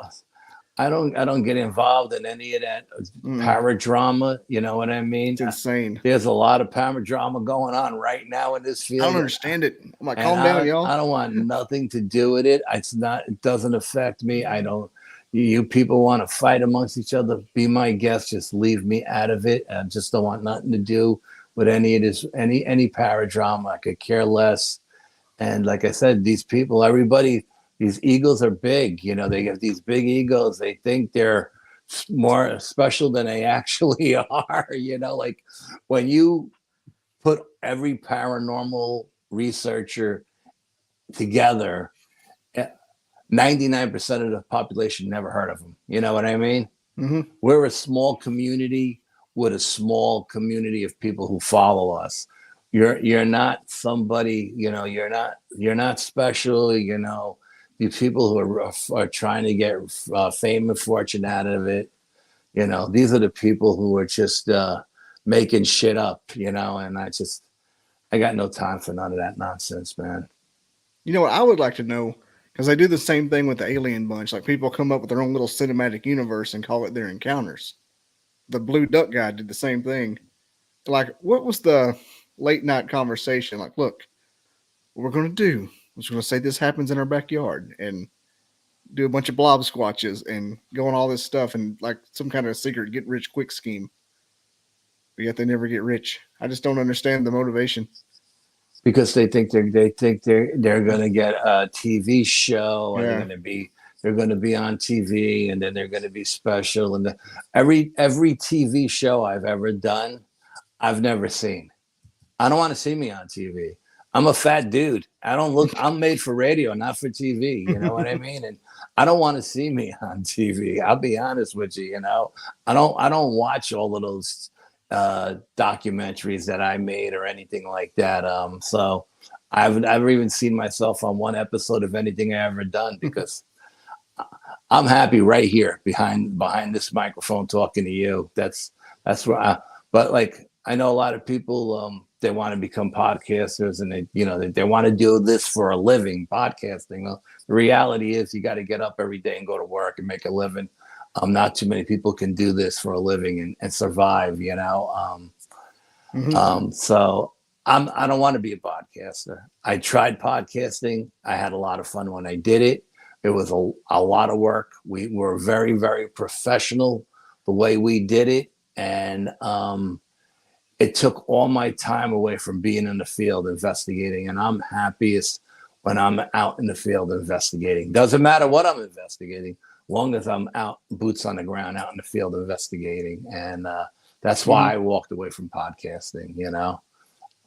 I don't get involved in any of that paradrama. You know what I mean? It's insane. There's a lot of paradrama going on right now in this field. I don't understand it. I'm like, calm down, y'all. I don't want nothing to do with it. It doesn't affect me. I don't. You people want to fight amongst each other, be my guest. Just leave me out of it. I just don't want nothing to do with any of this, any paradrama. I could care less. And like I said, these people, everybody, these egos are big. You know, they have these big egos. They think they're more special than they actually are. You know, like when you put every paranormal researcher together, 99% of the population never heard of them. You know what I mean? Mm-hmm. We're a small community with a small community of people who follow us. You're not somebody, you know, you're not special, you know. These people who are trying to get fame and fortune out of it, you know, these are the people who are just making shit up, you know, and I got no time for none of that nonsense, man. You know what I would like to know, because they do the same thing with the alien bunch. Like people come up with their own little cinematic universe and call it their encounters. The Blue Duck guy did the same thing. Like, what was the late night conversation? Like, look, what we're going to do is we're going to say this happens in our backyard and do a bunch of blob squatches and go on all this stuff and like some kind of secret get rich quick scheme. But yet they never get rich. I just don't understand the motivation. Because they think they're going to get a TV show, or Yeah. they're going to be on TV, and then they're going to be special. And every TV show I've ever done, I've never seen. I don't want to see me on TV. I'm a fat dude. I'm made for radio, not for TV. You know what I mean? And I don't want to see me on TV. I'll be honest with you. You know, I don't watch all of those documentaries that I made or anything like that. So I've never even seen myself on one episode of anything I ever done, because I'm happy right here behind this microphone talking to you. That's where but like, I know a lot of people, they want to become podcasters, and they want to do this for a living, podcasting. Well, the reality is you got to get up every day and go to work and make a living. Not too many people can do this for a living and survive, you know? So I don't want to be a podcaster. I tried podcasting. I had a lot of fun when I did it. It was a lot of work. We were very, very professional the way we did it. And it took all my time away from being in the field investigating. And I'm happiest when I'm out in the field investigating. Doesn't matter what I'm investigating, long as I'm out, boots on the ground, out in the field investigating. And that's why I walked away from podcasting. You know,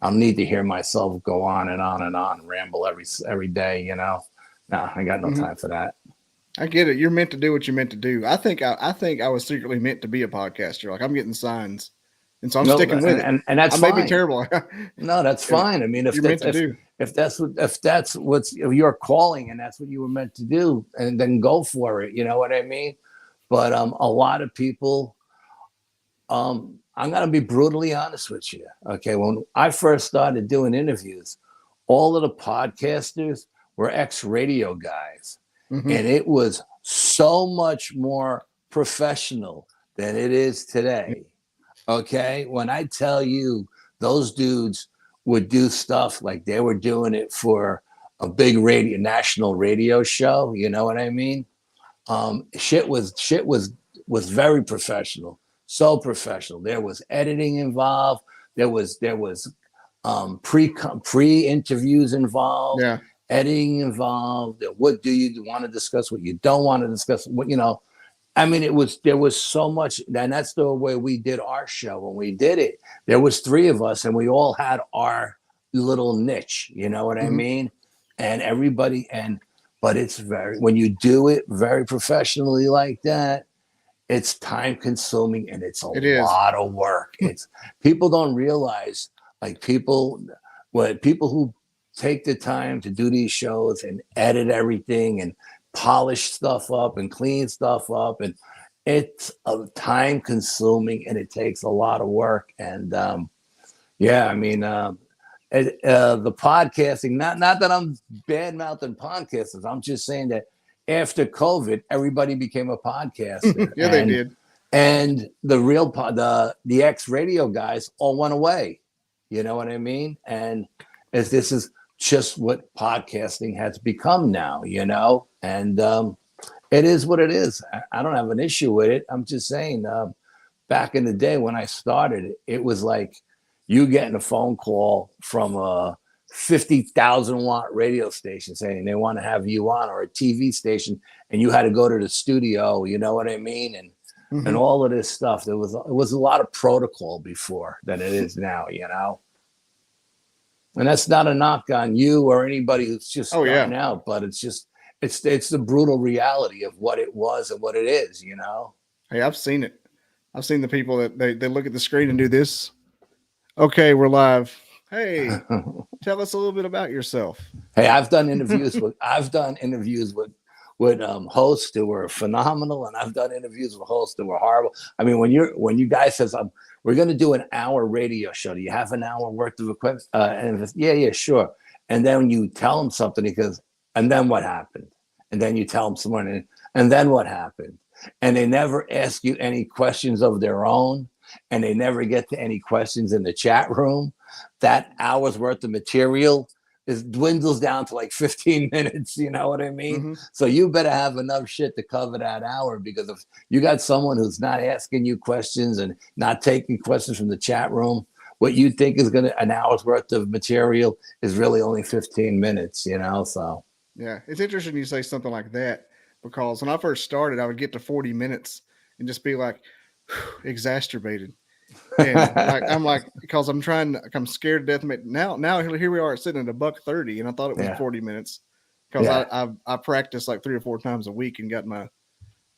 I need to hear myself go on and on and on, ramble every day. You know, no, I got no time for that. I get it. You're meant to do what you're meant to do. I think I was secretly meant to be a podcaster. Like I'm getting signs, and so I'm sticking with it. And that's I fine. may be terrible. No, that's fine. I mean, if that's what's your calling and that's what you were meant to do, and then go for it. You know what I mean? But a lot of people, I'm gonna be brutally honest with you. Okay, when I first started doing interviews, all of the podcasters were ex-radio guys, and it was so much more professional than it is today. Okay, when I tell you those dudes would do stuff like they were doing it for a big national radio show, you know what I mean? Shit was very professional. so professional. There was editing involved. There was pre interviews involved, Yeah. editing involved. What do you want to discuss? What you don't want to discuss? What I mean, there was so much, and that's the way we did our show. When we did it, there was three of us, and we all had our little niche. You know what I mean? And everybody, but it's when you do it very professionally like that, it's time consuming and it's a lot of work. It's people don't realize, like people who take the time to do these shows and edit everything and polish stuff up and clean stuff up, and it's time consuming and it takes a lot of work. And I mean, the podcasting, not that I'm bad mouthing podcasters, I'm just saying that after COVID, everybody became a podcaster. Yeah, they did. And the ex radio guys all went away. You know what I mean? And this is just what podcasting has become now, and it is what it is. I don't have an issue with it. I'm just saying, back in the day when I started, it was like you getting a phone call from a 50,000 watt radio station saying they want to have you on, or a TV station, and you had to go to the studio. You know what I mean? And all of this stuff. It was a lot of protocol before than it is now. And that's not a knock on you or anybody who's just starting out, but it's just it's the brutal reality of what it was and what it is. Hey, I've seen it. I've seen the people that they look at the screen and do this. Okay, we're live. Hey, tell us a little bit about yourself. Hey, I've done interviews with hosts who were phenomenal, and I've done interviews with hosts who were horrible. I mean, when you guys says we're going to do an hour radio show, do you have an hour worth of equipment? And yeah, sure. And then you tell them something, he goes, and then what happened? And then you tell them some more, and then what happened? And they never ask you any questions of their own, and they never get to any questions in the chat room. That hour's worth of material dwindles down to like 15 minutes. You know what I mean? So you better have enough shit to cover that hour, because if you got someone who's not asking you questions and not taking questions from the chat room, what you think is an hour's worth of material is really only 15 minutes, so. Yeah, it's interesting you say something like that, because when I first started, I would get to 40 minutes and just be like exacerbated. And I'm like, because I'm scared to death. Now here we are sitting at $1.30, and I thought it was 40 minutes because I practiced like 3 or 4 times a week and got my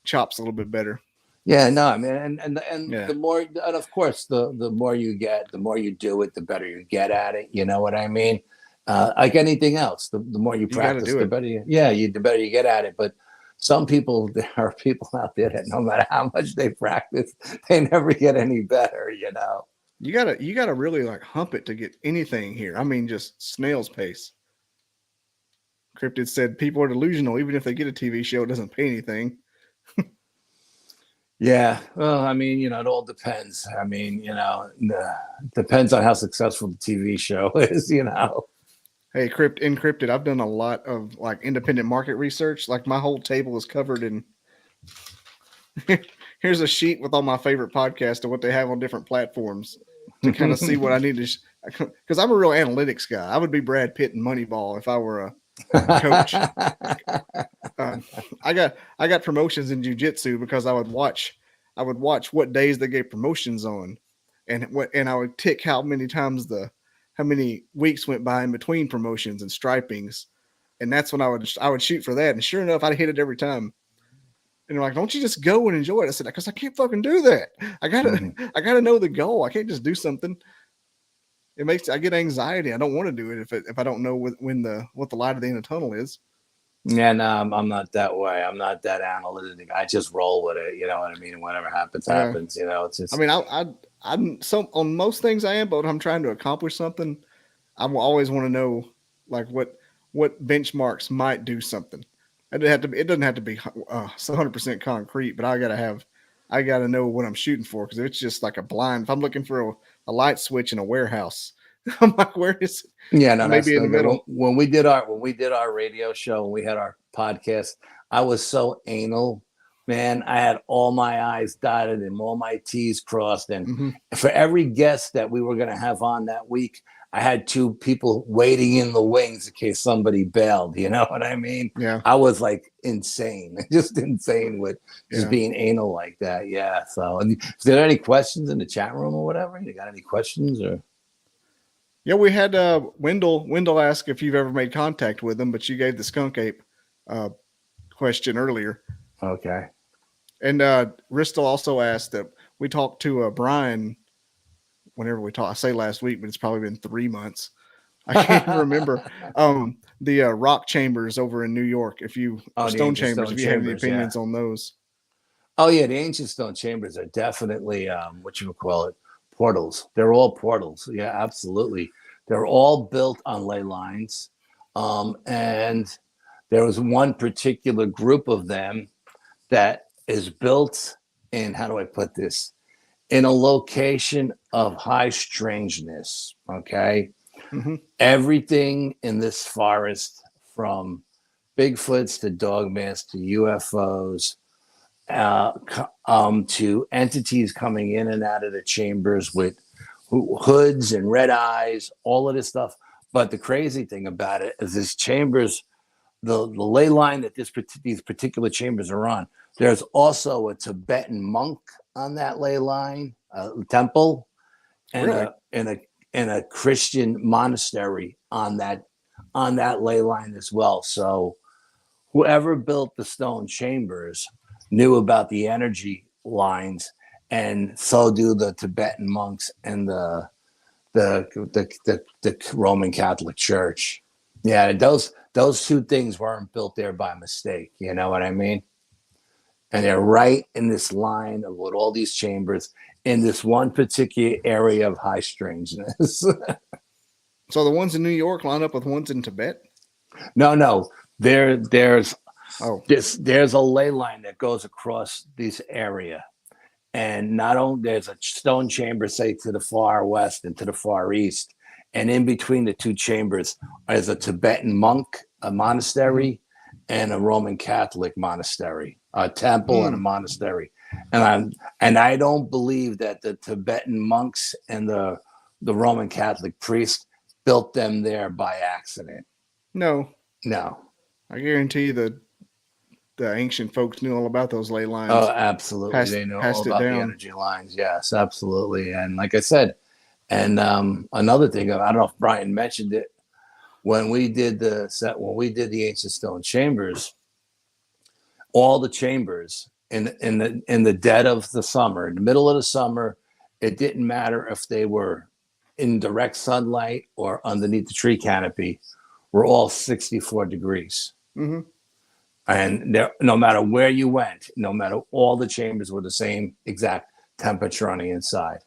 chops a little bit better. Yeah, no, I mean, and the more, and of course, the more you get, the more you do it, the better you get at it. You know what I mean? Like anything else, the more you practice, the better the better you get at it. But there are people out there that no matter how much they practice, they never get any better. You gotta really like hump it to get anything here. I mean, just snail's pace. Cryptid said people are delusional. Even if they get a TV show, it doesn't pay anything. Yeah, well, I mean, it all depends. I mean, it depends on how successful the TV show is. Hey, Encrypted, I've done a lot of like independent market research. Like my whole table is covered in. Here's a sheet with all my favorite podcasts and what they have on different platforms to kind of see what I need to. Because I'm a real analytics guy. I would be Brad Pitt in Moneyball if I were a coach. I got promotions in jiu-jitsu because I would watch what days they gave promotions on, and I would tick how many weeks went by in between promotions and stripings, and that's when I would shoot for that. And sure enough, I'd hit it every time. And they're like, "Don't you just go and enjoy it?" I said, "Because I can't fucking do that. I gotta know the goal. I can't just do something. I get anxiety. I don't want to do it if I don't know what the light at the end of the tunnel is." Yeah, no, I'm not that way. I'm not that analytic. I just roll with it. You know what I mean? Whatever happens, happens. It's just. I mean, I'm so on most things I am, but when I'm trying to accomplish something, I will always want to know like what benchmarks might do something. It doesn't have to be 100% concrete, but I gotta know what I'm shooting for, because if it's just like a blind, if I'm looking for a light switch in a warehouse, I'm like, where is it? Yeah, no, maybe in the middle. When we did our radio show, when we had our podcast, I was so anal. man, I had all my I's dotted and all my T's crossed. And Mm-hmm. for every guest that we were going to have on that week, I had 2 people waiting in the wings in case somebody bailed. You know what I mean? Yeah. I was like insane, just insane with just Yeah. being anal like that. Yeah. So, and is there any questions in the chat room or whatever? You got any questions or? Yeah, we had Wendell ask if you've ever made contact with him, but you gave the skunk ape question earlier. Okay. And Ristel also asked that we talked to Brian whenever we talked. I say last week, but it's probably been 3 months. I can't even remember. The rock chambers over in New York. If you stone chambers, if you have any opinions on those. Oh yeah, the ancient stone chambers are definitely what you would call it, portals. They're all portals. Yeah, absolutely. They're all built on ley lines, and there was one particular group of them that is built in, how do I put this, in a location of high strangeness. Okay, Mm-hmm. everything in this forest, from Bigfoots to dogmans to UFOs, to entities coming in and out of the chambers with hoods and red eyes, all of this stuff. But the crazy thing about it is this chambers, the ley line that these particular chambers are on, there's also a Tibetan monk on that ley line, temple, and Really? a Christian monastery on that ley line as well. So whoever built the stone chambers knew about the energy lines, and so do the Tibetan monks and the Roman Catholic Church. Yeah, those 2 things weren't built there by mistake. You know what I mean? And they're right in this line of what all these chambers in this one particular area of high strangeness. So the ones in New York line up with ones in Tibet? No. There's Oh, there's a ley line that goes across this area. And not only there's a stone chamber, say, to the far west and to the far east, and in between the 2 chambers is a Tibetan monk, a monastery, and a Roman Catholic monastery, a temple and a monastery. And I don't believe that the Tibetan monks and the Roman Catholic priests built them there by accident. No. I guarantee the ancient folks knew all about those ley lines. Oh, absolutely. They know all about the energy lines. Yes, absolutely. And like I said, and another thing, I don't know if Brian mentioned it, when we did the ancient stone chambers, all the chambers in the dead of the summer, in the middle of the summer, it didn't matter if they were in direct sunlight or underneath the tree canopy, were all 64 degrees. Mm-hmm. And no matter where you went, no matter, all the chambers were the same exact temperature on the inside.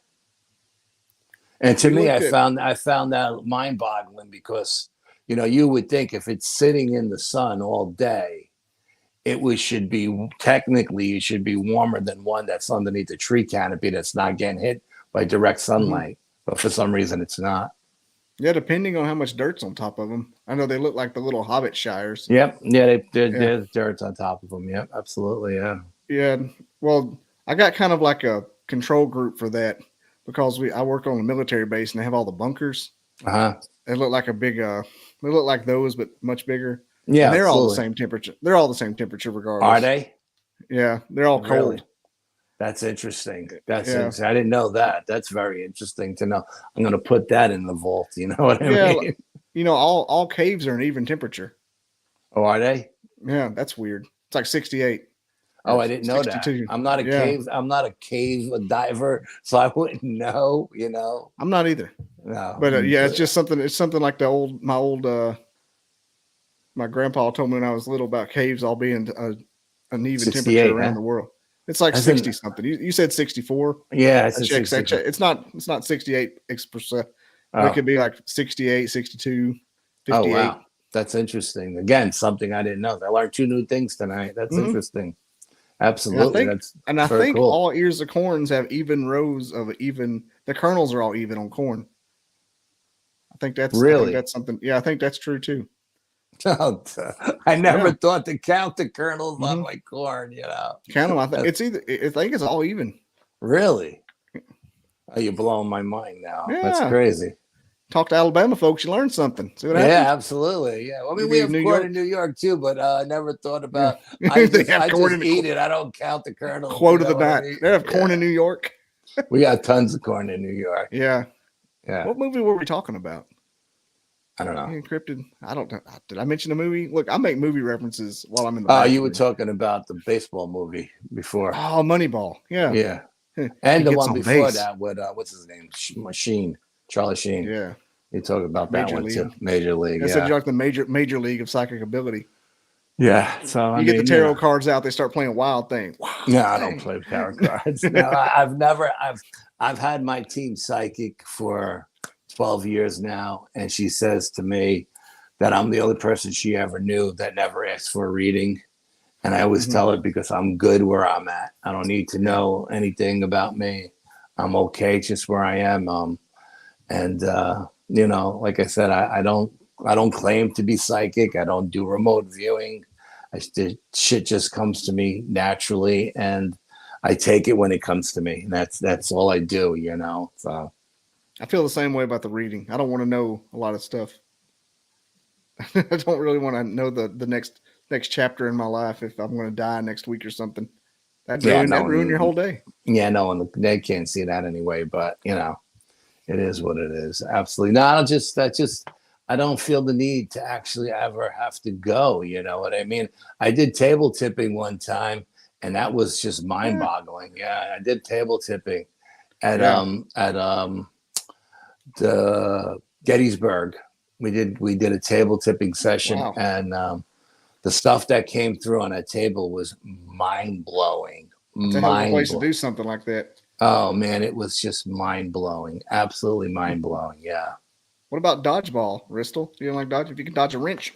And to me, I found that mind-boggling, because you would think if it's sitting in the sun all day, it should be warmer than one that's underneath the tree canopy that's not getting hit by direct sunlight. But for some reason, it's not. Yeah, depending on how much dirt's on top of them. I know they look like the little hobbit shires. Yep. Yeah, there's dirt on top of them. Yep, absolutely. Yeah. Yeah. Well, I got kind of like a control group for that, because I work on a military base and they have all the bunkers. They look like a big they look like those, but much bigger. Yeah. And they're all the same temperature. They're all the same temperature regardless. Are they? Yeah, they're all cold. Really? That's interesting. Interesting. I didn't know that. That's very interesting to know. I'm going to put that in the vault. You know what I mean? All caves are an even temperature. Oh, are they? Yeah, that's weird. It's like 68. Oh, I didn't know 62. That. I'm not a cave. I'm not a cave diver, so I wouldn't know. I'm not either. No, but it's just something. It's something like my grandpa told me when I was little about caves all being an even temperature around the world. It's like 60 something. You said 64. Yeah, it's not 68 percent. It could be like 68, 62, 58. Oh, wow. That's interesting. Again, something I didn't know. I learned 2 new things tonight. That's interesting. Absolutely. I think cool. All ears of corns have even rows of even. The kernels are all even on corn. I think that's really. that's something. Yeah, I think that's true too. I never Yeah. thought to count the kernels on Mhm. my corn, you know. Count them. I think it's either. I think it's all even. Really? Oh, you're blowing my mind now. That's Yeah. crazy. Talk to Alabama folks, you learn something. See what Yeah, happens. absolutely. Yeah. Well, I mean, Give we you have New corn York. in New York too, but I never thought Yeah. about. They have I corn just in eat it. I don't count the kernels. You quote of know the what I night. mean? They have corn Yeah. in New York. We got tons of corn in New York. Yeah. Yeah. What movie were we talking about? I don't know. Encrypted. I don't know. Did I mention a movie? Look, I make movie references while I'm in the Oh, you were bathroom. talking about the baseball movie before. Oh, Moneyball. Yeah. Yeah. He And the gets one on before base. that with what's his name? Sheen. Charlie Sheen. Yeah. You talk about that Major one too. League. Major League. I said Yeah. you're like the major league of psychic ability. Yeah. So I You get the mean, tarot cards out, they start playing Wild Thing. no, I don't play tarot cards. No, I've had my team psychic for 12 years now, and she says to me that I'm the only person she ever knew that never asked for a reading. And I always tell her because I'm good where I'm at. I don't need to know anything about me. I'm okay just where I am. And you know, like I said, I don't claim to be psychic. I don't do remote viewing. The shit just comes to me naturally, and I take it when it comes to me. And that's all I do, you know. So I feel the same way about the reading. I don't want to know a lot of stuff. I don't really want to know the next chapter in my life if I'm going to die next week or something. That'd ruin your whole day. Yeah, no one they can't see that anyway. But you know, it is what it is. Absolutely. No, I don't feel the need to actually ever have to go. You know what I mean? I did table tipping one time, and that was just mind boggling. Yeah, I did table tipping at the Gettysburg. We did a table tipping session, Wow. and the stuff that came through on that table was mind blowing. It's a hell of a place to do something like that. Oh man, it was just mind blowing. Absolutely mind blowing. Yeah. What about dodgeball, Bristol? You don't like dodge? If you can dodge a wrench.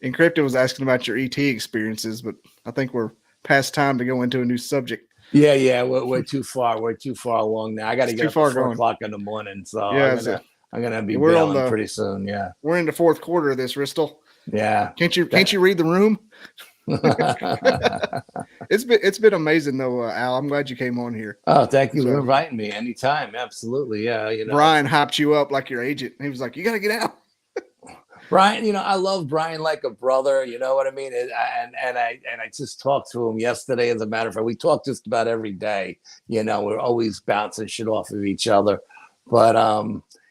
Encrypted was asking about your ET experiences, but I think we're past time to go into a new subject. Yeah, we're too far. We're too far along now. I got to get up at 4 o'clock in the morning, so Yeah, I'm gonna be bailing pretty soon. Yeah, we're in the fourth quarter of this, Bristol. Yeah. Can't you read the room? It's been amazing though, Al. I'm glad you came on here. Oh, thank you for inviting me anytime. Absolutely. Yeah. You know, Brian hyped you up like your agent. He was like, you got to get out. Brian, you know, I love Brian like a brother. You know what I mean? And I just talked to him yesterday. As a matter of fact, we talk just about every day. You know, we're always bouncing shit off of each other. But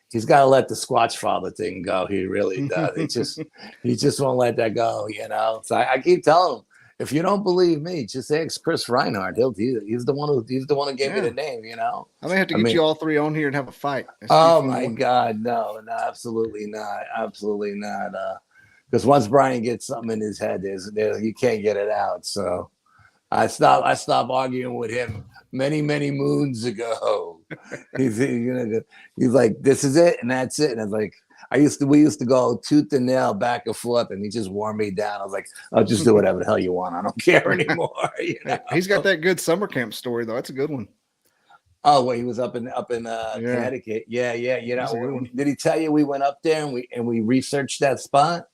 he's got to let the Squatchfather thing go. He really does. He just won't let that go. You know. So I keep telling him, if you don't believe me, just ask Chris Reinhardt. He's the one who gave me the name. You know. I may have to get you all three on here and have a fight. Oh my God, no, absolutely not, absolutely not. Because once Brian gets something in his head, you can't get it out. So I stopped arguing with him many moons ago. He's like, this is it, and that's it. And I was like, we used to go tooth and nail back and forth, and he just wore me down. I was like, I'll just do whatever the hell you want. I don't care anymore. You know? He's got that good summer camp story though. That's a good one. Oh, well, he was up in Connecticut. Yeah. You know, did he tell you we went up there and we researched that spot?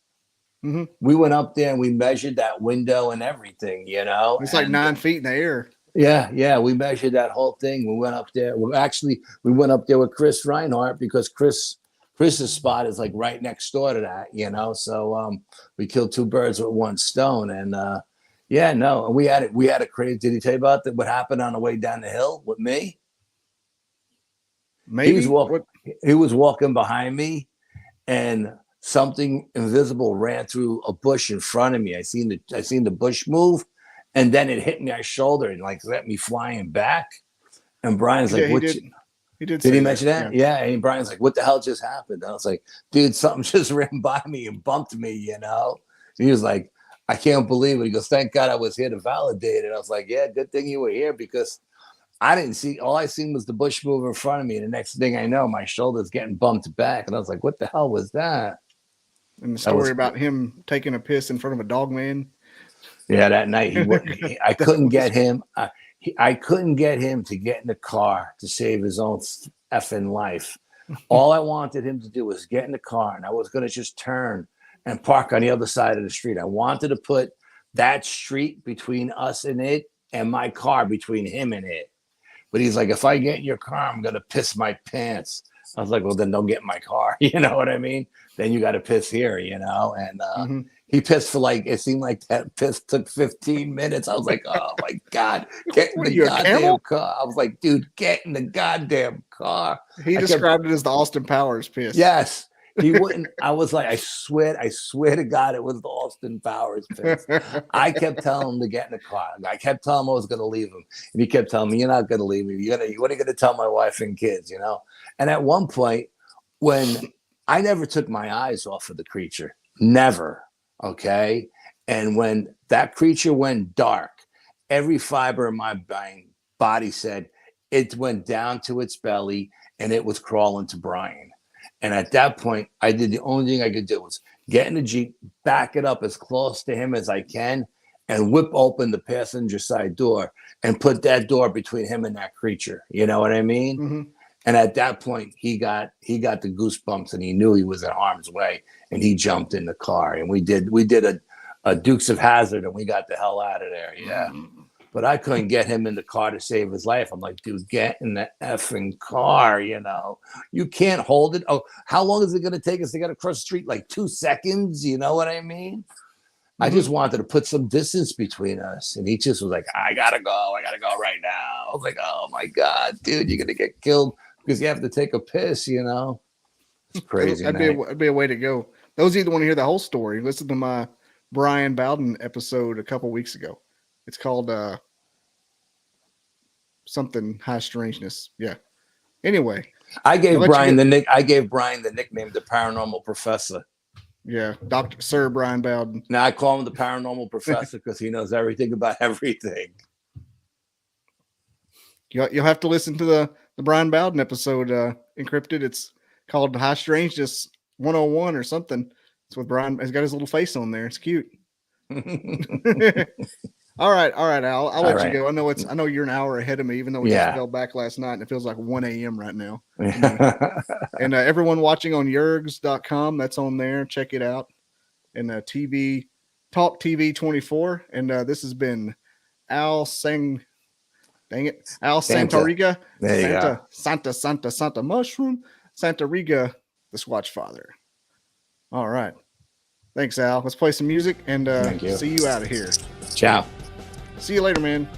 Mm-hmm. We went up there and we measured that window and everything. You know, it's like 9 feet in the air. Yeah. We measured that whole thing. We went up there. We went up there with Chris Reinhardt because Chris's spot is like right next door to that. You know, so we killed two birds with one stone. And we had a crazy. Did he tell you about what happened on the way down the hill with me? Maybe he was walking behind me, and something invisible ran through a bush in front of me. I seen the bush move, and then it hit me on my shoulder and like let me flying back. And Brian's like, "What?" Did he mention that? Yeah. And Brian's like, "What the hell just happened?" And I was like, "Dude, something just ran by me and bumped me." You know. And he was like, "I can't believe it." He goes, "Thank God I was here to validate it." I was like, "Yeah, good thing you were here because." I didn't see, all I seen was the bush move in front of me. And the next thing I know, my shoulder's getting bumped back. And I was like, what the hell was that? And the story about him taking a piss in front of a dog man. Yeah, that night I couldn't get him. I couldn't get him to get in the car to save his own effing life. All I wanted him to do was get in the car, and I was going to just turn and park on the other side of the street. I wanted to put that street between us and it, and my car between him and it. But he's like, if I get in your car, I'm going to piss my pants. I was like, well, then don't get in my car. You know what I mean? Then you got to piss here, you know? And he pissed for like, it seemed like that piss took 15 minutes. I was like, oh my God, get in the goddamn car. I was like, dude, get in the goddamn car. He described it as the Austin Powers piss. Yes. He wouldn't. I was like, I swear to God, it was the Austin Powers piss. I kept telling him to get in the car. I kept telling him I was going to leave him. And he kept telling me, you're not going to leave me. What are you going to tell my wife and kids, you know? And at one point, when I never took my eyes off of the creature, never, okay? And when that creature went dark, every fiber of my body said it went down to its belly and it was crawling to Brian. And at that point, I did the only thing I could do was get in the Jeep, back it up as close to him as I can, and whip open the passenger side door and put that door between him and that creature. You know what I mean? Mm-hmm. And at that point, he got the goosebumps, and he knew he was in harm's way, and he jumped in the car, and we did a Dukes of Hazzard, and we got the hell out of there. Yeah. Mm-hmm. But I couldn't get him in the car to save his life. I'm like, dude, get in the effing car, you know. You can't hold it. Oh, how long is it going to take us to get across the street? Like 2 seconds? You know what I mean? Mm-hmm. I just wanted to put some distance between us. And he just was like, I got to go right now. I was like, oh, my God, dude, you're going to get killed because you have to take a piss, you know. It's crazy. That'd be a way to go. Those of you that want to hear the whole story, listen to my Brian Bowden episode a couple weeks ago. It's called something high strangeness. Yeah. Anyway, I gave Brian the nickname the Paranormal Professor. Yeah, Sir Brian Bowden. Now I call him the Paranormal Professor because he knows everything about everything. You'll have to listen to the Brian Bowden episode, Encrypted. It's called High Strangeness 101 or something. It's with Brian. He's got his little face on there. It's cute. All right, Al. I'll let you go. I know you're an hour ahead of me, even though we just fell back last night, and it feels like 1 a.m. right now. And everyone watching on yergs.com, that's on there. Check it out. And TV Talk TV 24. And this has been Al Santariga. Santa Mushroom. Santariga, the Squatchfather. All right. Thanks, Al. Let's play some music and see you out of here. Ciao. See you later, man.